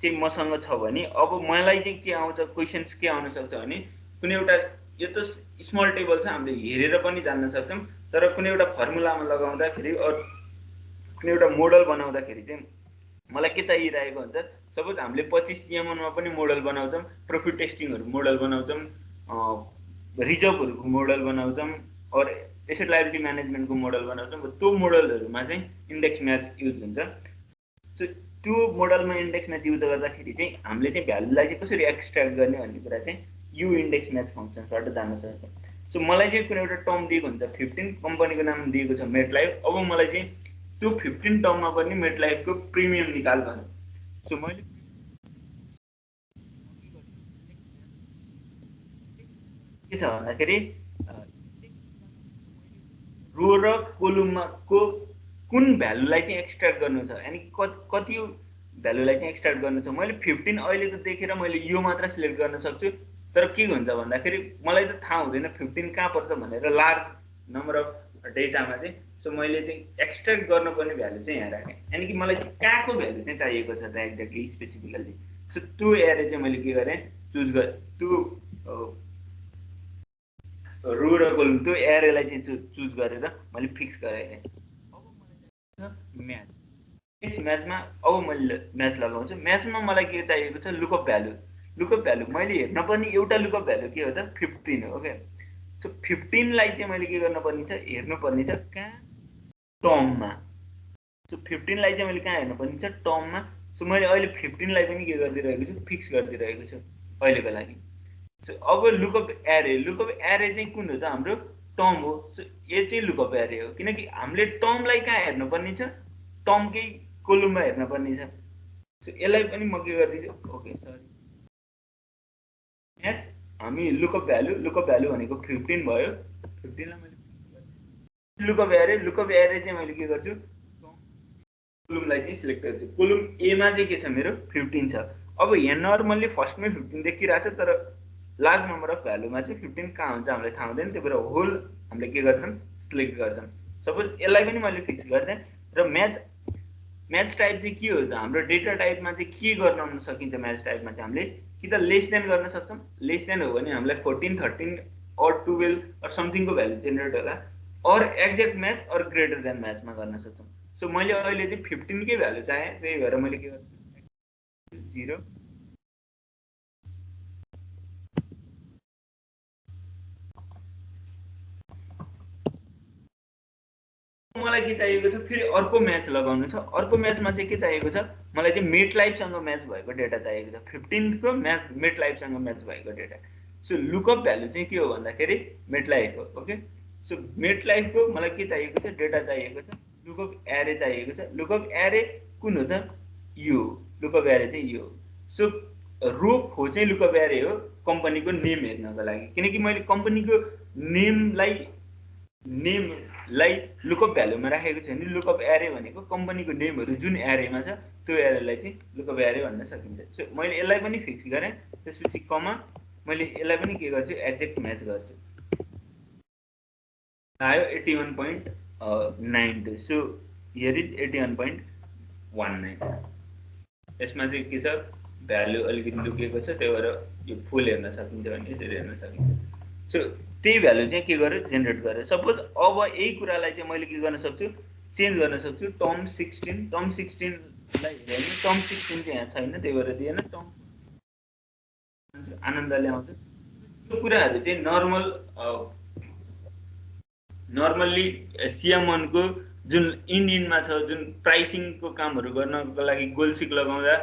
चाहिँ मसँग छ भने अब मलाई चाहिँ के आउँछ क्वेसन्स के आउन सक्छ भने कुनै एउटा यो त स्मल टेबल छ हामीले हेरेर पनि जान्न सक्छौँ, तर कुनै एउटा फर्मुलामा लगाउँदाखेरि कुनै एउटा मोडल बनाउँदाखेरि चाहिँ मलाई के चाहिरहेको हुन्छ। सपोज हामीले पछि CMMमा पनि मोडल बनाउँछौँ, प्रफिट टेस्टिङहरू मोडल बनाउँछौँ, रिजर्भहरूको मोडल बनाउँछौँ, और एसेट लायबिलिटी म्यानेजमेन्टको मोडल बनाउँछौँ। त्यो मोडलहरूमा चाहिँ इन्डेक्स म्याच युज हुन्छ। सो त्यो मोडलमा इन्डेक्स म्याच युज गर्दाखेरि चाहिँ हामीले चाहिँ भ्यालुलाई चाहिँ कसरी एक्सट्र्याक्ट गर्ने भन्ने कुरा चाहिँ यो इन्डेक्स म्याच फङ्सनबाट जान्न सक्छ। सो मलाई चाहिँ कुनै एउटा टर्म दिएको हुन्छ 15, कम्पनीको नाम दिएको छ मेट लाइफ। अब मलाई चाहिँ त्यो 15 टर्ममा पनि मेट लाइफको प्रिमियम निकाल भन्नु। सो मैले के छ भन्दाखेरि रो र कोलमको कुन भ्यालुलाई चाहिँ एक्सट्र्याक्ट गर्नु छ, यानि कति भ्यालुलाई चाहिँ एक्सट्र्याक्ट गर्नु छ। मैले 15 अहिले त देखेर मैले यो मात्र सिलेक्ट गर्न सक्छु, तर के हुन्छ भन्दाखेरि मलाई त थाहा हुँदैन 15 कहाँ पर्छ भनेर लार्ज नम्बर अफ डेटामा चाहिँ। सो मैले चाहिँ एक्सट्र्याक्ट गर्नुपर्ने भ्यालु चाहिँ यहाँ राखेँ, यानि कि मलाई कहाँको भ्यालु चाहिँ चाहिएको छ त एक्ज्याक्टली स्पेसिफिकल्ली। सो त्यो एरे चाहिँ मैले के गरेँ, चुज गरेँ, त्यो रो र कोलम त्यो एरेलाई चाहिँ चुज गरेर मैले फिक्स गराइदिएँ। अब मलाई म्याचमा अब मैले म्याच लगाउँछु। म्याचमा मलाई के चाहिएको छ, लुकअप भ्यालु। लुकअप भ्यालु मैले हेर्न पर्ने एउटा लुकअप भ्यालु के हो त, 15 हो। ओके, सो 15 लाई चाहिँ मैले के गर्नुपर्ने छ, हेर्नुपर्ने छ कहाँ, टर्ममा। सो 15 लाई चाहिँ मैले कहाँ हेर्नुपर्ने छ, टर्ममा। सो मैले अहिले 15 लाई पनि के गरिदिरहेको छु, फिक्स गरिदिरहेको छु अहिलेको लागि। सो अब लुकअप एरे, लुकअप एरे चाहिँ कुन हो त, हाम्रो टर्म हो। सो यो चाहिँ लुकअप एरे हो, किनकि हामीले टर्मलाई कहाँ हेर्नुपर्ने छ, टर्मकै कोलममा हेर्नुपर्ने छ। सो यसलाई पनि म के गरिदिन्छु, ओके सरी, म्याच हामी लुकअप भ्यालु भनेको 15 भयो। 15 लाई मैले लुकअप एरे चाहिँ मैले के गर्छु, कोलमलाई चाहिँ सिलेक्ट गर्छु। कोलम एमा चाहिँ के छ, मेरो 15 छ। अब यहाँ नर्मल्ली फर्स्टमै 15 देखिरहेको छ, तर लार्ज नम्बर अफ भ्यालुमा चाहिँ 15 कहाँ हुन्छ हामीलाई थाहा हुँदैन, त्यही भएर होल हामीले के गर्छौँ, सिलेक्ट गर्छौँ। सपोज यसलाई पनि मैले फिक्स गरिदिएँ। र म्याच टाइप चाहिँ के हो त, हाम्रो डेटा टाइपमा चाहिँ के गर्न सकिन्छ, म्याच टाइपमा चाहिँ हामीले कि त लेस देन गर्न सक्छौँ। लेस देन हो भने हामीलाई 14, 13 और 12 और समथिङको भ्यालु जेनेरेट होला, और एक्ज्याक्ट म्याच और ग्रेटर देन म्याचमा गर्न सक्छौँ। सो मैले अहिले चाहिँ 15 कै भ्यालु चाहेँ, त्यही भएर मैले के गर्छु, 0 मलाई के चाहिएको छ, फेरि अर्को म्याच लगाउनु छ। अर्को म्याचमा चाहिँ के चाहिएको छ, मलाई चाहिँ मेट लाइफसँग म्याच भएको डेटा चाहिएको छ, 15 को म्याच मेट लाइफसँग म्याच भएको डेटा। सो लुकअप भ्यालु चाहिँ के हो भन्दाखेरि मेट लाइफ हो। ओके, सो मेट लाइफको मलाई के चाहिएको छ, डेटा चाहिएको छ, लुकअप एरे चाहिएको छ। लुकअप एरे कुन हो त, यो लुकअप एरे चाहिँ यो। सो रो हो चाहिँ लुकअप एरे हो कम्पनीको नेम हेर्नको लागि, किनकि मैले कम्पनीको नेमलाई लुकअप भ्यालुमा राखेको छ भने लुकअप एरे भनेको कम्पनीको नेमहरू जुन एरेमा छ त्यो एरेलाई चाहिँ लुकअप एरे भन्न सकिन्छ। सो मैले यसलाई पनि फिक्स गरेँ, त्यसपछि कमा मैले यसलाई पनि के गर्छु, एक्ज्याक्ट म्याच गर्छु। आयो 81.92। So here is 81.19। यसमा चाहिँ के छ, भ्यालु अलिकति लुकेको छ, त्यही भएर यो फुल हेर्न सकिन्छ भने यसरी हेर्न सकिन्छ। सो त्यही भ्यालु चाहिँ के गर्यो, जेनेरेट गर्यो। सपोज अब यही कुरालाई चाहिँ मैले के गर्न सक्छु, चेन्ज गर्न सक्छु। टर्म 16 लाई हेर्नु, टर्म 16 चाहिँ यहाँ छैन, त्यही भएर दिएन। टर्म आनन्दले आउँछ। यो कुराहरू चाहिँ नर्मल्ली CM1 को जुन इन्डियनमा छ, जुन प्राइसिङको कामहरू गर्नको लागि गोल्सिक लगाउँदा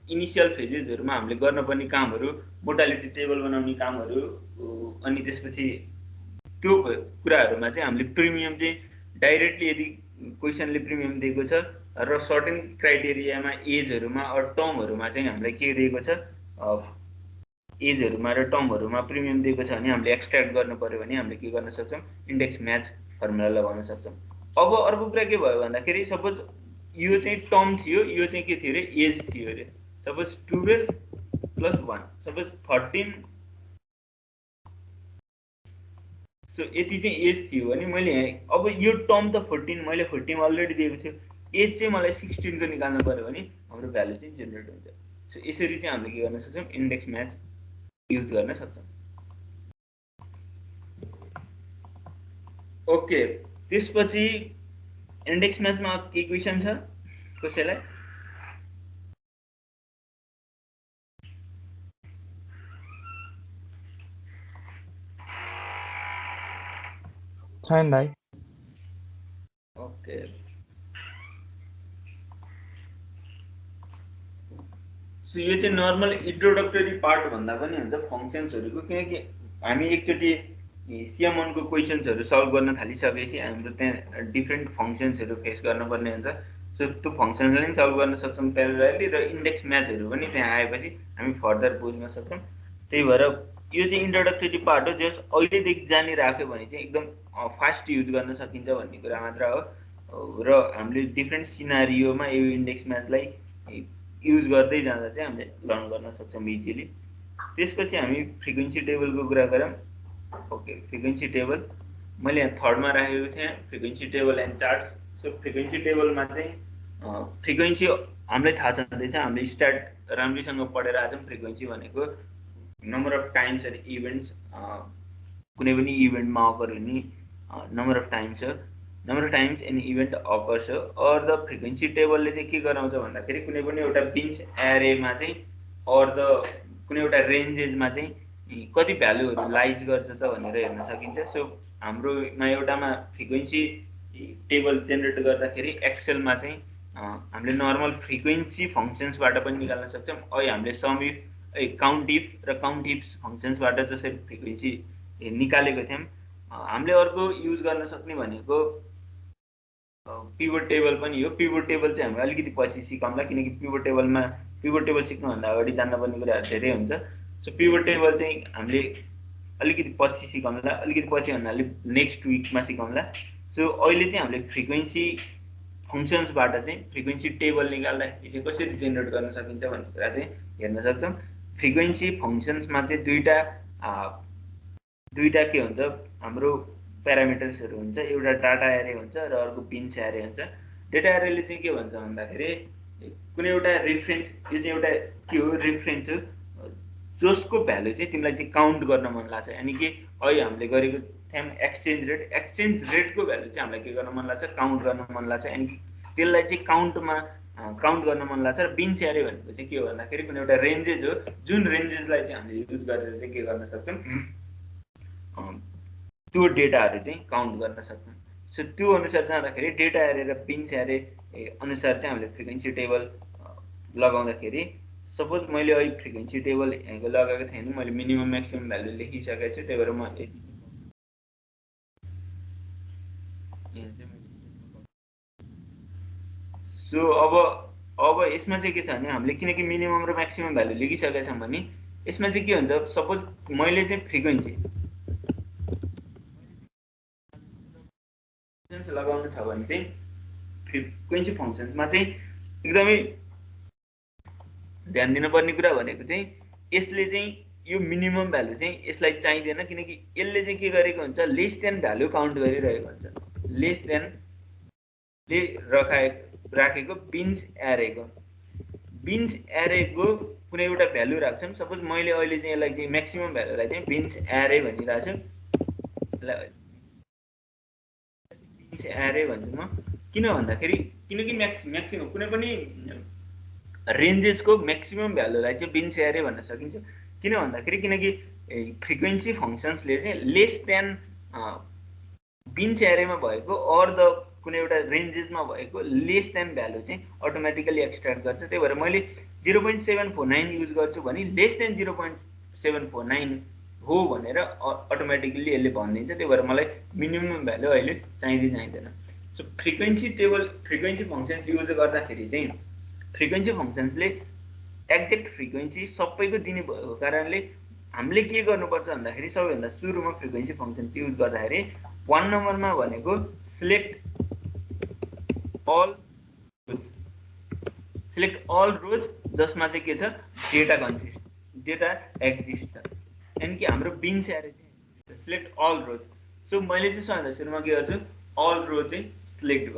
इनिसियल फेजेसहरूमा हामीले गर्नुपर्ने कामहरू, मोर्टालिटी टेबल बनाउने कामहरू, अनि त्यसपछि त्यो कुराहरूमा चाहिँ हामीले प्रिमियम चाहिँ डाइरेक्टली यदि क्वेसनले प्रिमियम दिएको छ र सर्टेन क्राइटेरियामा एजहरूमा अर टर्महरूमा चाहिँ हामीलाई के दिएको छ, एजहरूमा र टर्महरूमा प्रिमियम दिएको छ भने हामीले एक्सट्र्याक्ट गर्नु पर्यो भने हामीले के गर्न सक्छौँ, इन्डेक्स म्याच फर्मुला लगाउन सक्छौँ। अब अर्को कुरा के भयो भन्दाखेरि सपोज यो चाहिँ टर्म थियो, यो चाहिँ के थियो अरे, एज थियो अरे। Suppose 2 + 1, suppose 13। सो यति चाहिँ एज थियो भने मैले अब यो टर्म त 14, मैले 14 अलरेडी दिएको छु, एज चाहिँ मलाई 16 को निकाल्नु पर्यो भने हाम्रो भ्यालु चाहिँ जेनेरेट हुन्छ। सो यसरी चाहिँ हामीले के गर्न सक्छौँ, इन्डेक्स म्याच युज गर्न सक्छौँ। ओके, त्यसपछि इन्डेक्स म्याचमा के क्वेसन छ कसैलाई? छैन भाइ। ओके, सो यो चाहिँ नर्मल इन्ट्रोडक्टरी पार्ट भन्दा पनि हुन्छ फङ्सन्सहरूको, किनकि हामी एकचोटि CM1 को क्वेसन्सहरू सल्भ गर्न थालिसकेपछि हाम्रो त्यहाँ डिफ्रेन्ट फङ्सन्सहरू फेस गर्नुपर्ने हुन्छ। सो त्यो फङ्सन्सलाई पनि सल्भ गर्न सक्छौँ प्यारलली, र इन्डेक्स म्याचहरू पनि त्यहाँ आएपछि हामी फर्दर बुझ्न सक्छौँ। त्यही भएर यो चाहिँ इन्ट्रोडक्टरी पार्ट हो, जस अहिलेदेखि जानिराख्यो भने चाहिँ एकदम फास्ट युज गर्न सकिन्छ भन्ने कुरा मात्र हो। र हामीले डिफ्रेन्ट सिनारियोमा यो इन्डेक्स म्याचलाई युज गर्दै जाँदा चाहिँ हामीले लर्न गर्न सक्छौँ इजिली। त्यसपछि हामी फ्रिक्वेन्सी टेबलको कुरा गरौँ। ओके, फ्रिक्वेन्सी टेबल मैले यहाँ थर्डमा राखेको थिएँ, frequency table and charts. So frequency टेबलमा चाहिँ फ्रिक्वेन्सी हामीलाई थाहा छँदैछ, हामीले स्टार्ट राम्रैसँग पढेर आछौँ। फ्रिक्वेन्सी भनेको number of times and events, कुनै पनि इभेन्टमा अकर हुने नम्बर अफ टाइम्स हो, number of times and event occurs हो। अर द फ्रिक्वेन्सी टेबलले चाहिँ के गराउँछ भन्दाखेरि कुनै पनि एउटा बिन्च एरेमा चाहिँ अर द कुनै एउटा रेन्जेसमा चाहिँ कति भ्यालुहरू लाइज गर्छ त भनेर हेर्न सकिन्छ। सो हाम्रोमा एउटामा फ्रिक्वेन्सी टेबल जेनेरेट गर्दाखेरि एक्सेलमा चाहिँ हामीले नर्मल फ्रिक्वेन्सी फङ्सन्सबाट पनि निकाल्न सक्छौँ। अहिले हामीले सम इफ काउन्ट इफ र काउन्ट इफ फङ्सन्सबाट जसरी फ्रिक्वेन्सी निकालेको थियौँ, हामीले अर्को युज गर्न सक्ने भनेको पिभट टेबल पनि हो। पिभट टेबल चाहिँ हामी अलिकति पछि सिकौँला, किनकि पिभट टेबल सिक्नुभन्दा अगाडि जान्नुपर्ने कुराहरू धेरै हुन्छ। सो पिभट टेबल चाहिँ हामीले अलिकति पछि सिकौँला, अलिकति पछि भन्नाले नेक्स्ट विकमा सिकौँला। सो अहिले चाहिँ हामीले फ्रिक्वेन्सी फङ्सन्सबाट चाहिँ फ्रिक्वेन्सी टेबल निकाल्दाखेरि चाहिँ कसरी जेनेरेट गर्न सकिन्छ भन्ने कुरा चाहिँ हेर्न सक्छौँ। फ्रिक्वेन्सी फङ्सन्समा चाहिँ दुईटा के हुन्छ, हाम्रो प्यारामिटर्सहरू हुन्छ। एउटा डाटा एरे हुन्छ र अर्को बिन्स एरे हुन्छ। डेटा एरेले चाहिँ के भन्छ भन्दाखेरि कुनै एउटा रेफरेन्स, यो चाहिँ एउटा के हो, रेफरेन्स हो, जसको भ्यालु चाहिँ तिमीलाई चाहिँ काउन्ट गर्न मन लाग्छ। यानि कि अहिले हामीले गरेको थियौँ एक्सचेन्ज रेटको भ्यालु चाहिँ हामीलाई के गर्न मन लाग्छ, काउन्ट गर्न मन लाग्छ। यानि कि त्यसलाई चाहिँ काउन्ट गर्न मन लाग्छ। र बिन्स एरे भनेको चाहिँ के हो भन्दाखेरि कुनै एउटा रेन्जेस हो, जुन रेन्जेसलाई चाहिँ हामीले युज गरेर चाहिँ के गर्न सक्छौँ, त्यो डेटाहरू चाहिँ काउन्ट गर्न सक्छौँ। सो त्यो अनुसार जाँदाखेरि डेटा एरे र बिन्स एरे अनुसार चाहिँ हामीले फ्रिक्वेन्सी टेबल लगाउँदाखेरि, सपोज मैले अहिले फ्रिक्वेन्सी टेबल यहाँको लगाएको थिएँ नि, मैले मिनिमम म्याक्सिमम भ्यालु लेखिसकेको छु। त्यही भएर म सो अब यसमा चाहिँ के छ भने हामीले किनकि मिनिमम र म्याक्सिमम भ्यालु लेखिसकेका छौँ भने यसमा चाहिँ के हुन्छ, सपोज मैले चाहिँ फ्रिक्वेन्सी लगाउनु छ भने चाहिँ फ्रिक्वेन्सी फङ्सन्समा चाहिँ एकदमै ध्यान दिनुपर्ने कुरा भनेको चाहिँ यसले चाहिँ यो मिनिमम भ्यालु चाहिँ यसलाई चाहिँदैन, किनकि यसले चाहिँ के गरेको हुन्छ, लेस देन भ्यालु काउन्ट गरिरहेको हुन्छ। लेस देनले राखेको बिन्स एरेको कुनै एउटा भ्यालु राख्छौँ। सपोज मैले अहिले चाहिँ यसलाई चाहिँ म्याक्सिमम भ्यालुलाई चाहिँ बिन्स एरे भनिरहेको छु, बिन्स एरे भन्छु म। किन भन्दाखेरि किनकि म्याक्सिमम कुनै पनि रेन्जेसको म्याक्सिमम भ्यालुलाई चाहिँ बिन्स एरे भन्न सकिन्छ। किन भन्दाखेरि किनकि फ्रिक्वेन्सी फङ्सन्सले चाहिँ लेस देन बिन्स एरेमा भएको अर द कुनै एउटा रेन्जेसमा भएको लेस देन भ्यालु चाहिँ अटोमेटिकली एक्सट्र्याक्ट गर्छ। त्यही भएर मैले 0.749 युज गर्छु भने लेस देन 0.749 हो भनेर अटोमेटिकली यसले भनिदिन्छ। त्यही भएर मलाई मिनिमम भ्यालु अहिले चाहिँदैन। सो फ्रिक्वेन्सी फङ्सन्स युज गर्दाखेरि चाहिँ फ्रिक्वेन्सी फङ्सन्सले एक्ज्याक्ट फ्रिक्वेन्सी सबैको दिने भएको कारणले हामीले के गर्नुपर्छ भन्दाखेरि सबैभन्दा सुरुमा फ्रिक्वेन्सी फङ्सन्स युज गर्दाखेरि 1 नम्बरमा भनेको सिलेक्ट अल रोज जसमा चाहिँ के छ, डेटा एक्जिस्ट छ। यानि कि हाम्रो बिन्स एरे चाहिँ सिलेक्ट अल रोज। सो मैले चाहिँ सबैभन्दा सुरुमा के गर्छु, अल रोज चाहिँ सिलेक्ट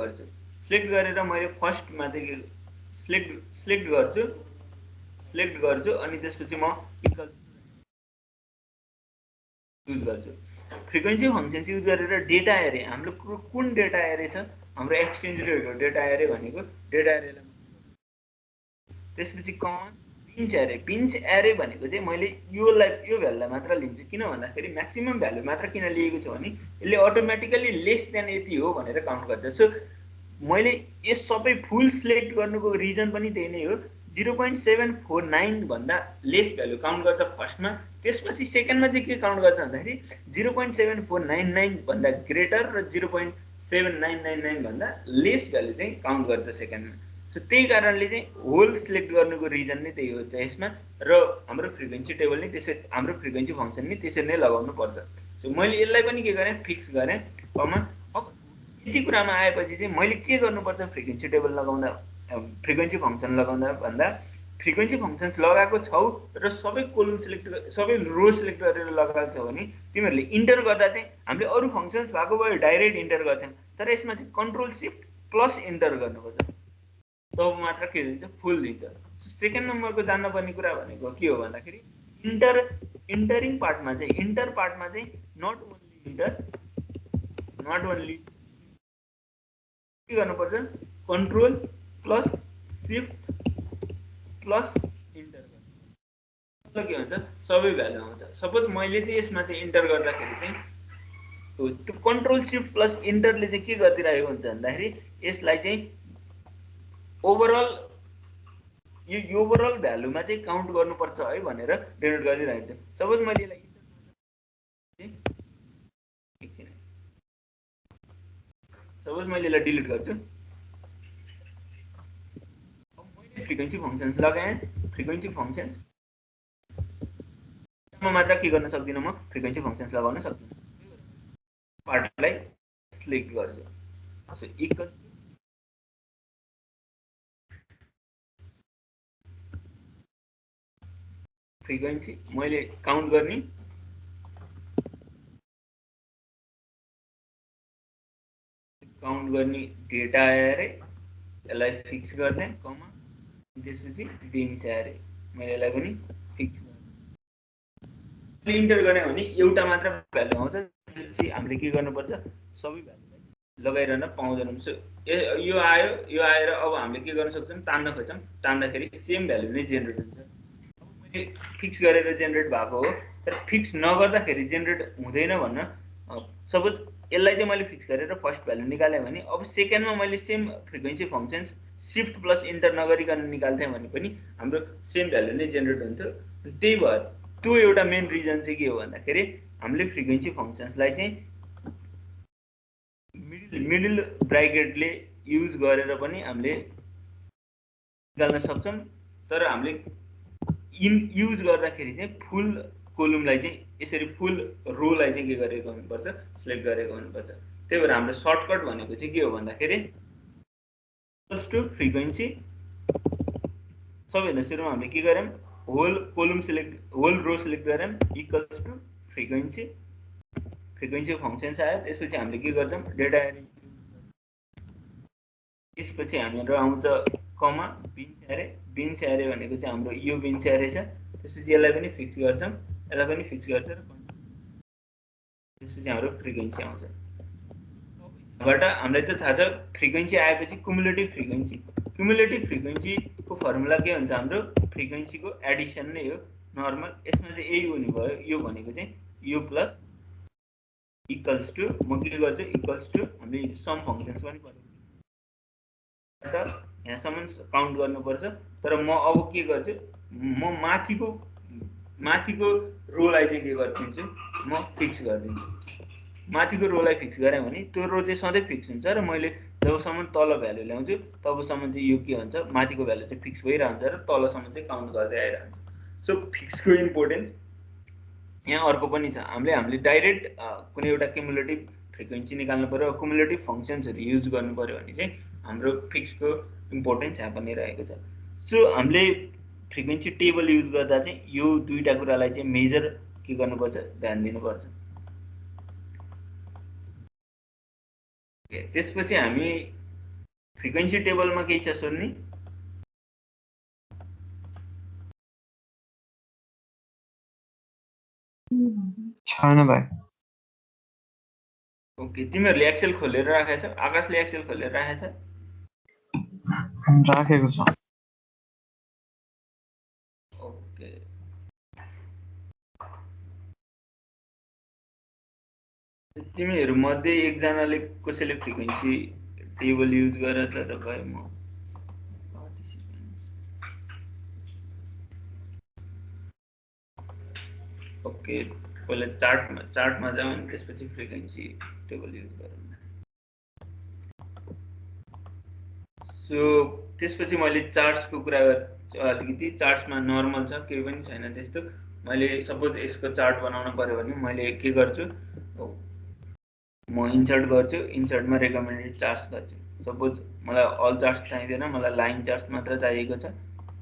गरेर मैले फर्स्टमा चाहिँ सिलेक्ट गर्छु अनि त्यसपछि म इक्वल युज गर्छु। फ्रिक्वेन्सी फङ्सन्स युज गरेर डेटा एरे, हाम्रो कुन डेटा एरे छ, हाम्रो एक्सचेन्ज रेटको डेटा एरे भनेको डेटा एरेलाई। त्यसपछि बिन्स एरे भनेको चाहिँ मैले यो भ्यालुलाई मात्र लिन्छु। किन भन्दाखेरि म्याक्सिमम भ्यालु मात्र किन लिएको छु भने यसले अटोमेटिकली लेस देन यति हो भनेर काउन्ट गर्छ। सो मैले यो सबै फुल सिलेक्ट गर्नुको रिजन पनि त्यही नै हो। 0.749 भन्दा लेस भ्यालु काउन्ट गर्छ फर्स्टमा, त्यसपछि सेकेन्डमा चाहिँ के काउन्ट गर्छ भन्दाखेरि 0.7499 भन्दा ग्रेटर र 0.7999 भन्दा लेस भ्यालु चाहिँ काउन्ट गर्छ सेकेन्डमा। सो त्यही कारणले चाहिँ होल सिलेक्ट गर्नुको रिजन नै त्यही हो यसमा र हाम्रो फ्रिक्वेन्सी टेबल नै त्यसै हाम्रो फ्रिक्वेन्सी फङ्सन नै त्यसरी नै लगाउनु पर्छ। सो मैले यसलाई पनि के गरेँ फिक्स गरेँ कमा। अब यति कुरामा आएपछि चाहिँ मैले के गर्नुपर्छ फ्रिक्वेन्सी टेबल लगाउँदा फ्रिक्वेन्सी फङ्सन लगाउँदा भन्दा फ्रिक्वेन्सी फङ्सन्स लगाएको छौ र सबै कोलम सिलेक्ट सबै रो सिलेक्ट गरेर लगाएको छौ भने तिमीहरूले इन्टर गर्दा चाहिँ हामीले अरू फङ्सन्स भएको भए डाइरेक्ट इन्टर गर्थ्यौँ, तर यसमा चाहिँ कन्ट्रोल सिफ्ट प्लस इन्टर गर्नुपर्छ, तब मात्र के दिन्छ फुल दिन्छ। सेकेन्ड नम्बरको जान्नुपर्ने कुरा भनेको के हो भन्दाखेरि इन्टरिङ पार्टमा चाहिँ नट ओन्ली के गर्नुपर्छ control plus shift plus enter गर्नु के हुन्छ सबै भ्यालु आउँछ। सपोज मैले चाहिँ यसमा चाहिँ इन्टर गर्दाखेरि चाहिँ त्यो कन्ट्रोल सिफ्ट प्लस इन्टरले चाहिँ के गरिदिरहेको हुन्छ भन्दाखेरि यसलाई चाहिँ ओभरअल भ्यालुमा चाहिँ काउन्ट गर्नुपर्छ है भनेर डिनोट गरिरहेको छ। सपोज मैले यसलाई डिलिट गर्छु, मैले फ्रिक्वेन्सी फङ्सन्स लगाएँ, फ्रिक्वेन्सी फङ्सन्स मात्र के गर्न सक्दिनँ म फ्रिक्वेन्सी फङ्सन्स लगाउन सक्दिनँ, पार्टलाई सिलेक्ट गर्छु। सो इक्वल फ्रिक्वेन्सी मैले काउन्ट गर्ने डेटा एरे यसलाई फिक्स गर्ने कमा त्यसपछि बिन्स एरे मैले यसलाई पनि फिक्स गर्ने इन्टर गरेँ भने एउटा मात्र भ्यालु आउँछ। त्यसपछि हामीले के गर्नुपर्छ सबै भ्यालुलाई लगाइरहन पाउँदैनौँ। सो यो आएर अब हामीले के गर्न सक्छौँ तान्न खोज्छौँ, तान्दाखेरि सेम भ्यालु नै जेनेरेट हुन्छ। मैले फिक्स गरेर जेनेरेट भएको हो, तर फिक्स नगर्दाखेरि जेनेरेट हुँदैन भन्न। सपोज यसलाई चाहिँ मैले फिक्स गरेर फर्स्ट भ्यालु निकालेँ भने अब सेकेन्डमा मैले same frequency functions shift plus enter नगरिकन निकाल्थेँ भने पनि हाम्रो सेम भ्यालु नै जेनेरेट हुन्थ्यो। त्यही भएर त्यो एउटा मेन रिजन चाहिँ के हो भन्दाखेरि हामीले फ्रिक्वेन्सी फङ्सन्सलाई चाहिँ मिडल ब्राकेटले युज गरेर पनि हामीले निकाल्न सक्छौँ, तर हामीले युज गर्दाखेरि चाहिँ फुल कोलमलाई चाहिँ यसरी फुल रोलाई चाहिँ के गरेको हुनुपर्छ सिलेक्ट गरेको हुनुपर्छ। त्यही भएर हाम्रो सर्टकट भनेको चाहिँ के हो भन्दाखेरि इक्वल्स टु फ्रिक्वेन्सी, सबैभन्दा सुरुमा हामीले के गर्यौँ होल रो सिलेक्ट गर्यौँ इक्वल्स टु फ्रिक्वेन्सी फङ्सन्स आयो। त्यसपछि हामीले के गर्छौँ डेटा एरे, त्यसपछि हाम्रो आउँछ कमा बिन्स एरे भनेको चाहिँ हाम्रो यो बिन्स एरे छ। त्यसपछि यसलाई पनि फिक्स गर्छौँ, यसलाई पनि फिक्स गर्छ र त्यसपछि हाम्रो फ्रिक्वेन्सी आउँछ। बाट हामीलाई त थाहा छ फ्रिक्वेन्सी आएपछि क्युमुलेटिभ फ्रिक्वेन्सीको फर्मुला के हुन्छ हाम्रो फ्रिक्वेन्सीको एडिसन नै हो नर्मल। यसमा चाहिँ यही हुने भयो, यो भनेको चाहिँ यो प्लस इक्वल्स टु म के गर्छु इक्वल्स टु हामीले सम फङ्सन्स पनि पढ्यौँ यहाँसम्म काउन्ट गर्नुपर्छ। तर म अब के गर्छु म माथिको रोलाई चाहिँ के गरिदिन्छु म फिक्स गरिदिन्छु। माथिको रोलाई फिक्स गरेँ भने त्यो रो चाहिँ सधैँ फिक्स हुन्छ र मैले जबसम्म तल भ्यालु ल्याउँछु तबसम्म चाहिँ यो के हुन्छ माथिको भ्यालु चाहिँ फिक्स भइरहन्छ र तलसम्म चाहिँ काउन्ट गर्दै आइरहन्छ। सो फिक्सको इम्पोर्टेन्स यहाँ अर्को पनि छ। हामीले डाइरेक्ट कुनै एउटा क्युमुलेटिभ फ्रिक्वेन्सी निकाल्नु पर्यो, क्युमुलेटिभ फङ्सन्सहरू युज गर्नु पर्यो भने चाहिँ हाम्रो फिक्सको इम्पोर्टेन्स यहाँ पनि रहेको छ। सो हामीले फ्रिक्वेन्सी टेबल युज गर्दा चाहिँ यो दुईटा कुरालाई चाहिँ मेजर के गर्नुपर्छ ध्यान दिनुपर्छ। त्यसपछि हामी फ्रिक्वेन्सी टेबलमा केही छ सोध्ने छैन भाइ। ओके, तिमीहरूले एक्सेल खोलेर राखेको छ? आकाशले एक्सेल खोलेर राखेको छ? राखेको छ। ओके, तिमीहरू मध्ये एकजनाले कसैले फ्रिक्वेन्सी टेबल युज गरेर त भाइ म ओके पहिला चार्टमा जाउँ अनि त्यसपछि फ्रिक्वेन्सी टेबल युज गरौँ। सो त्यसपछि मैले चार्ट्सको कुरा गर्छु अलिकति। चार्ट्समा नर्मल छ, केही पनि छैन त्यस्तो। मैले सपोज यसको चार्ट बनाउन पर्यो भने मैले के गर्छु, म इन्सर्ट गर्छु, इन्सर्टमा रेकमेन्डेड चार्ट्स गर्छु। सपोज मलाई अल चार्ट्स चाहिँदैन, मलाई लाइन चार्ट्स मात्र चाहिएको छ,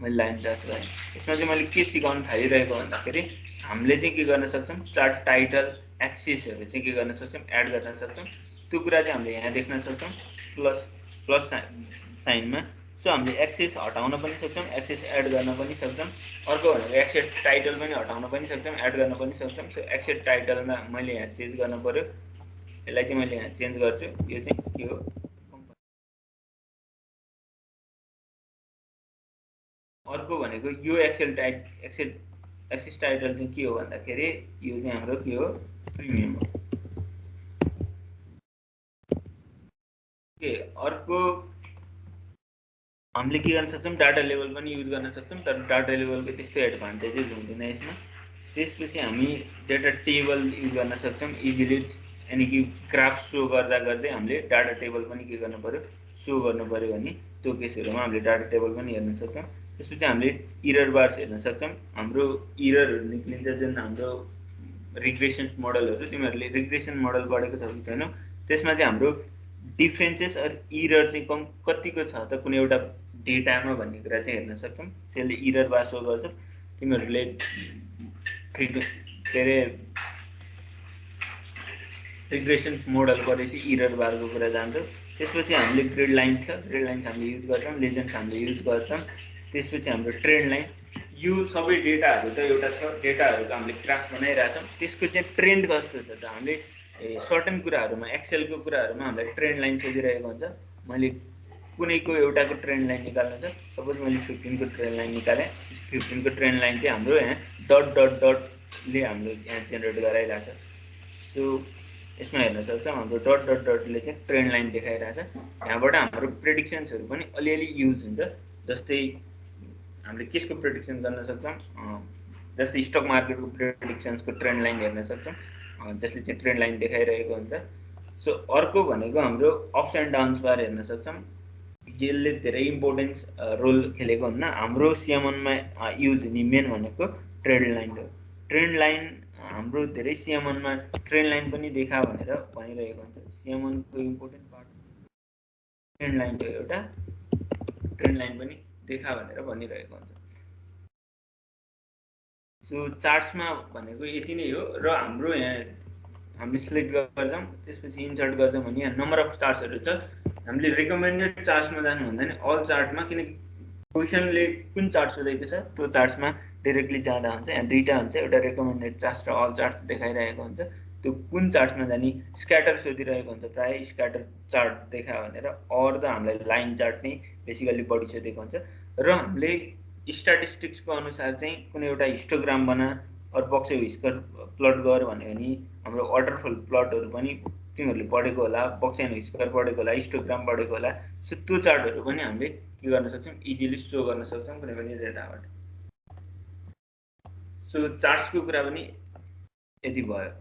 मैले लाइन चार्ट्स गरेँ। यसमा चाहिँ मैले के सिकाउन थालिरहेको भन्दाखेरि हामीले चाहिँ के गर्न सक्छौँ, चार्ट टाइटल एक्सिसहरू चाहिँ के गर्न सक्छौँ, एड गर्न सक्छौँ। त्यो कुरा चाहिँ हामीले यहाँ देख्न सक्छौँ प्लस साइनमा। सो हामीले एक्सिस हटाउन पनि सक्छौँ, एक्सिस एड गर्न पनि सक्छौँ। अर्को भनेको एक्सेट टाइटल पनि हटाउन पनि सक्छौँ, एड गर्न पनि सक्छौँ। सो एक्सेट टाइटलमा मैले यहाँ चेन्ज गर्न पर्यो, यसलाई चाहिँ मैले यहाँ चेन्ज गर्छु। यो चाहिँ के हो, अर्को भनेको यो एक्सेस टाइटल चाहिँ के हो भन्दाखेरि यो चाहिँ हाम्रो के हो, प्रिमियम हो। ओके, अर्को हामीले के गर्न सक्छौँ, डाटा लेभल पनि युज गर्न सक्छौँ, तर डाटा लेभलको त्यस्तो एडभान्टेजेस हुँदैन यसमा। त्यसपछि हामी डाटा टेबल युज गर्न सक्छौँ इजिली, यानि कि ग्राफ सो गर्दा गर्दै हामीले डाटा टेबल पनि के गर्नु पर्यो, सो गर्नु पर्यो भने त्यो केसहरूमा हामीले डाटा टेबल पनि हेर्न सक्छौँ। त्यसपछि हामीले इरर बार्स हेर्न सक्छौँ, हाम्रो इररहरू निक्लिन्छ जुन हाम्रो रिग्रेसन मोडलहरू। तिमीहरूले रिग्रेसन मोडल पढेको छ कि छैनौ, त्यसमा चाहिँ हाम्रो डिफ्रेन्सेस अर इरर चाहिँ कतिको छ त कुनै एउटा डेटामा भन्ने कुरा चाहिँ हेर्न सक्छौँ। त्यसले इरर बार सो गर्छ। तिमीहरूले के अरे रिग्रेसन मोडल पढेपछि इरर बारको कुरा जान्छौँ। त्यसपछि हामीले ग्रिड लाइन्स छ, ग्रिड लाइन्स हामीले युज गर्छौँ, लेजेन्ड्स हामीले युज गर्छौँ। त्यसपछि हाम्रो ट्रेन्ड लाइन, यो सबै डेटाहरू त एउटा छ, डेटाहरूको हामीले ग्राफ बनाइरहेछौँ। त्यसको चाहिँ ट्रेन्ड कस्तो छ त, हामीले सर्टन कुराहरूमा एक्सेलको कुराहरूमा हामीलाई ट्रेन्ड लाइन सोधिरहेको हुन्छ। मैले कुनैको एउटाको ट्रेन्ड लाइन निकाल्नु छ, सपोज मैले 15 को ट्रेन्ड लाइन निकालेँ। 15 को ट्रेन्ड लाइन चाहिँ हाम्रो यहाँ डट डट डटले हाम्रो यहाँ जेनेरेट गराइरहेछ। सो यसमा हेर्न सक्छौँ हाम्रो डट डट डटले चाहिँ ट्रेन्ड लाइन देखाइरहेछ। यहाँबाट हाम्रो प्रेडिक्सन्सहरू पनि अलिअलि युज हुन्छ। जस्तै हामीले केसको प्रेडिक्सन गर्न सक्छौँ, जस्तै स्टक मार्केटको प्रेडिक्सन्सको ट्रेन्ड लाइन हेर्न सक्छौँ, जसले चाहिँ ट्रेन्ड लाइन देखाइरहेको हुन्छ। सो अर्को भनेको हाम्रो अप्स एन्ड डाउन्स बार हेर्न सक्छौँ। यसले धेरै इम्पोर्टेन्स रोल खेलेको हुन्न। हाम्रो सिएमनमा युज हुने मेन भनेको ट्रेन्ड लाइन हो। ट्रेन्ड लाइन हाम्रो धेरै सिएमनमा ट्रेन्ड लाइन पनि देखा भनेर भनिरहेको हुन्छ। सिएमनको इम्पोर्टेन्ट पार्ट ट्रेन्ड लाइन हो, एउटा ट्रेन्ड लाइन पनि देखा भनेर भनिरहेको हुन्छ। सो चार्ट्समा भनेको यति नै हो। र हाम्रो यहाँ हामीले सिलेक्ट गर्छौँ, त्यसपछि इन्सर्ट गर्छौँ भने यहाँ नम्बर अफ चार्ट्सहरू छ। हामीले रिकमेन्डेड चार्ट्समा जानुभन्दा नि अल चार्टमा, किनकि क्वेसनले कुन चार्ट सोधेको छ त्यो चार्ट्समा डाइरेक्टली जाँदा हुन्छ। यहाँ दुईवटा हुन्छ, एउटा रिकमेन्डेड चार्ट्स र अल चार्ट्स देखाइरहेको हुन्छ। त्यो कुन चार्ट्समा जाने, स्क्याटर सोधिरहेको हुन्छ, प्रायः स्क्याटर चार्ट देखा भनेर। अर त हामीलाई लाइन चार्ट नै बेसिकली बढी सोधेको हुन्छ। र हामीले स्ट्याटिस्टिक्सको अनुसार चाहिँ कुनै एउटा हिस्टोग्राम बना अरू बक्स व्हिस्कर प्लट गर भन्यो भने हाम्रो वाटरफल प्लटहरू पनि तिमीहरूले पढेको होला, बक्स एन्ड व्हिस्कर पढेको होला, हिस्टोग्राम पढेको होला। सो त्यो चार्टहरू पनि हामीले के गर्न सक्छौँ, इजिली सो गर्न सक्छौँ कुनै पनि डेटाबाट। सो चार्ट्सको कुरा पनि यति भयो।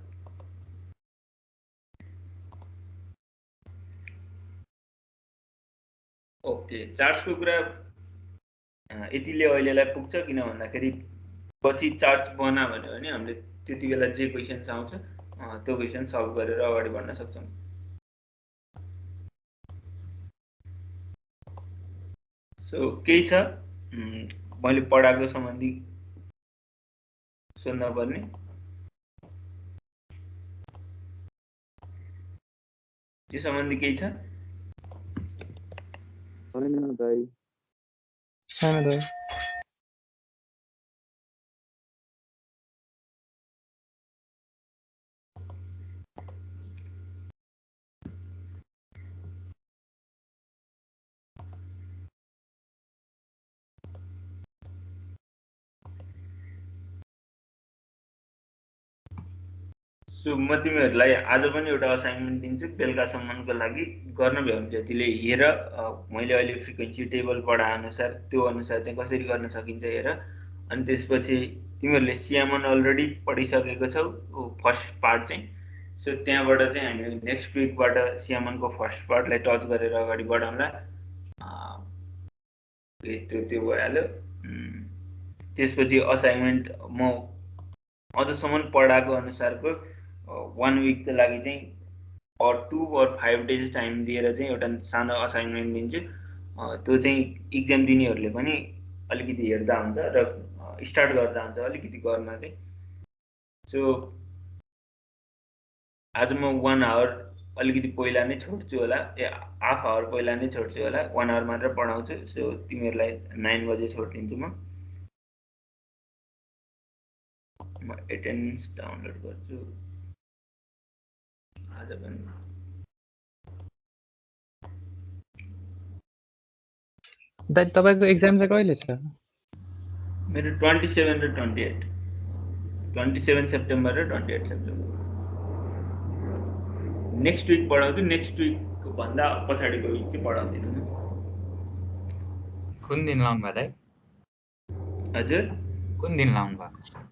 ओके, चार्ट्सको कुरा यतिले अहिलेलाई पुग्छ। किन भन्दाखेरि पछि चार्ट बना भन्यो भने हामीले त्यति बेला जे क्वेसन्स आउँछ त्यो क्वेसन सल्भ गरेर अगाडि बढ्न सक्छौँ। सो केही छ मैले पढाएको सम्बन्धी सोध्न पर्ने? यो सम्बन्धी केही छ? छैन दाइ। छैन दाइ। सो म तिमीहरूलाई आज पनि एउटा असाइनमेन्ट दिन्छु बेलुकासम्मको लागि। गर्न भ्याउने जतिले हेर, मैले अहिले फ्रिक्वेन्सी टेबल पढाए अनुसार त्यो अनुसार चाहिँ कसरी गर्न सकिन्छ हेर। अनि त्यसपछि तिमीहरूले सिएमएन अलरेडी पढिसकेको छौ फर्स्ट पार्ट चाहिँ। सो त्यहाँबाट चाहिँ हामी नेक्स्ट विकबाट सिएमएनको फर्स्ट पार्टलाई टच गरेर अगाडि बढाउँला। त्यो भइहाल्यो। त्यसपछि असाइनमेन्ट म अझसम्म पढाएको अनुसारको 1 विकको लागि चाहिँ 2 or 5 डेज टाइम दिएर चाहिँ एउटा सानो असाइनमेन्ट दिन्छु। त्यो चाहिँ इक्जाम दिनेहरूले पनि अलिकति हेर्दा हुन्छ र स्टार्ट गर्दा हुन्छ अलिकति गर्न चाहिँ। सो आज म 1 आवर अलिकति पहिला नै छोड्छु होला, हाफ आवर पहिला नै छोड्छु होला, 1 आवर मात्र पढाउँछु। सो तिमीहरूलाई 9 बजे छोडिदिन्छु म एटेन्डेन्स डाउनलोड गर्छु आज पनि। दाइ तपाईँको एक्जाम चाहिँ कहिले छ? मेरो 27 र 28, 27 सेप्टेम्बर र 28 सेप्टेम्बर। नेक्स्ट विक पढाउँछु, नेक्स्ट विक भन्दा पछाडिको विक चाहिँ पढाउँदिनँ म। कुन दिन लाउनु भयो दाइ? हजुर कुन दिन लाउनु भयो?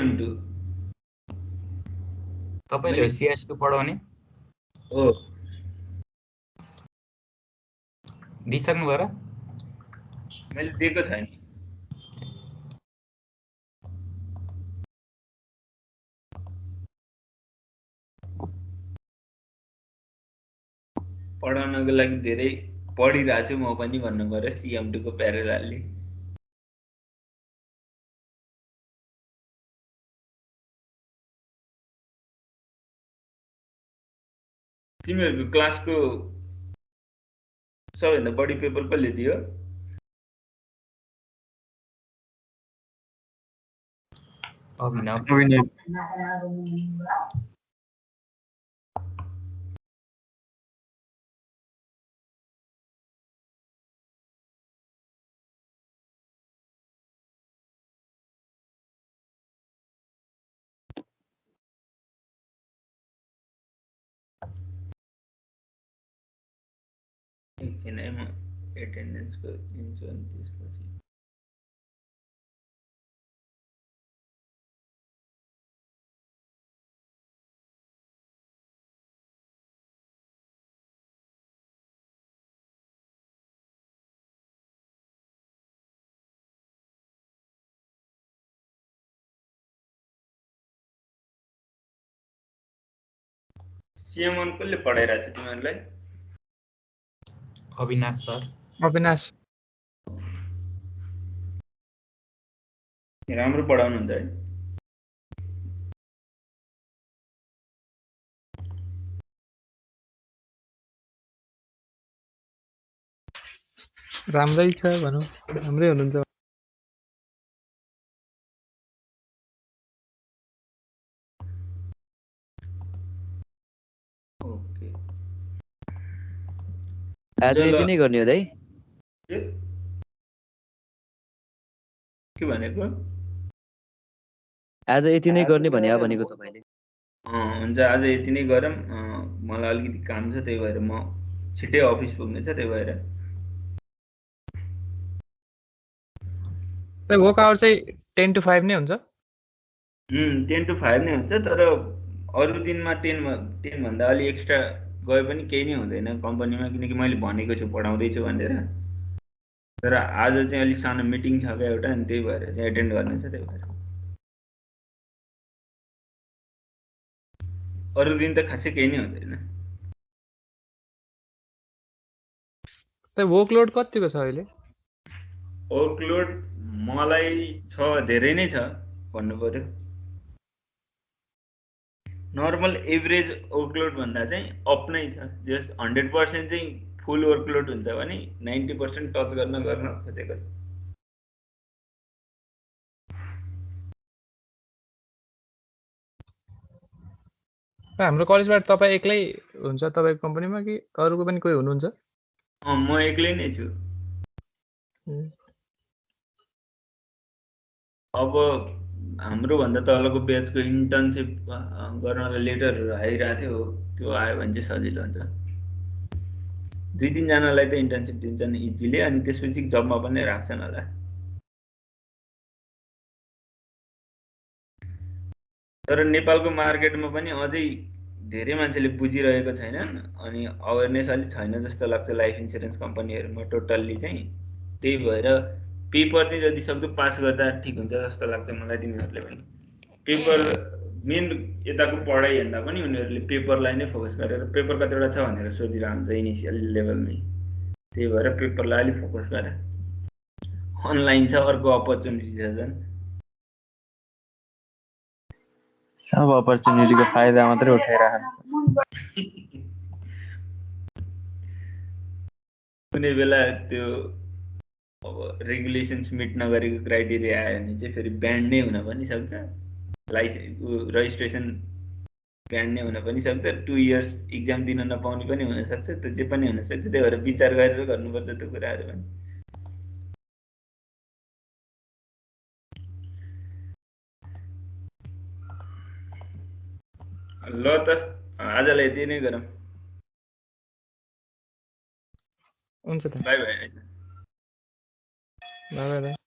CM2 तपाईँले CS2 पढाउने हो। दिइसक्नु भयो र? मैले दिएको छैन। पढाउनको लागि धेरै पढिरहेको छु म पनि भन्नु पर्यो CM2 को प्यारेललली। तिमीहरूको क्लासको सबैभन्दा बढी पेपर कसले दियो? अभिनव। एकछिन है म एटेन्डेन्सको दिन्छु अनि त्यसपछि। CM1 कसले पढाइरहेको छ तिमीहरूलाई? अविनाश सर। अविनाश राम्रो पढाउनुहुन्छ है। राम्रै छ भनौँ, राम्रै हुनुहुन्छ। ओके आज यति नै गर्ने हो दाइ? के भनेको? आज यति नै गर्ने भने भनेको तपाईँले? हुन्छ आज यति नै गरौँ। मलाई अलिकति काम छ त्यही भएर म छिट्टै अफिस पुग्ने छ त्यही भएर। वर्क आवर चाहिँ 10 to 5 नै हुन्छ? 10 to 5 नै हुन्छ, तर अरू दिनमा 10 भन्दा अलि एक्स्ट्रा गए पनि केही नै हुँदैन कम्पनीमा, किनकि मैले भनेको छु पढाउँदैछु भनेर। तर आज चाहिँ अलिक सानो मिटिङ छ क्या एउटा, अनि त्यही भएर चाहिँ एटेन्ड गर्नु छ त्यही भएर। अरू दिन त खासै केही नै हुँदैन। वर्कलोड कतिको छ अहिले? वर्कलोड मलाई छ, धेरै नै छ भन्नु पर्यो। नर्मल एभरेज वर्कलोड भन्दा चाहिँ अप नै छ। जस 100% चाहिँ फुल वर्कलोड हुन्छ भने 90% टच गर्न खोजेको छ। हाम्रो कलेजबाट तपाईँ एक्लै हुन्छ तपाईँको कम्पनीमा कि अरूको पनि कोही हुनुहुन्छ? म एक्लै नै छु। अब हाम्रो भन्दा तलको ब्याचको इन्टर्नसिप गर्नलाई लेटरहरू आइरहेको थियो, त्यो आयो भने चाहिँ सजिलो हुन्छ। 2-3 जनालाई त इन्टर्नसिप दिन्छन् इजिली, अनि त्यसपछि जबमा पनि राख्छन् होला। तर नेपालको मार्केटमा पनि अझै धेरै मान्छेले बुझिरहेको छैनन्, अनि अवेरनेस अलि छैन जस्तो लाग्छ लाइफ इन्सुरेन्स कम्पनीहरूमा टोटल्ली चाहिँ। त्यही भएर पेपर चाहिँ जति सक्दो पास गर्दा ठिक हुन्छ जस्तो लाग्छ मलाई तिमीहरूले पनि पेपर मेन यताको पढाइ भन्दा पनि उनीहरूले पेपरलाई नै फोकस गरेर पेपर कतिवटा छ भनेर सोधिरहेको हुन्छ इनिसियल लेभलमै त्यही भएर पेपरलाई अलिक फोकस गर अनलाइन छ अर्को अपर्च्युनिटी छ झन् सब अपर्च्युनिटीको फाइदा मात्रै उठाइरहेको कुनै बेला त्यो अब रेगुलेसन्स मिट नगरेको क्राइटेरिया आयो भने चाहिँ फेरि ब्यान्ड नै हुन पनि सक्छ रजिस्ट्रेसन ब्यान्ड नै हुन पनि सक्छ 2 इयर्स इक्जाम दिन नपाउने पनि हुनसक्छ त्यो जे पनि हुनसक्छ त्यही भएर विचार गरेर गर्नुपर्छ त्यो कुराहरू पनि ल त आजलाई यति नै गरौँ हुन्छ त बाई बाई बाई बाई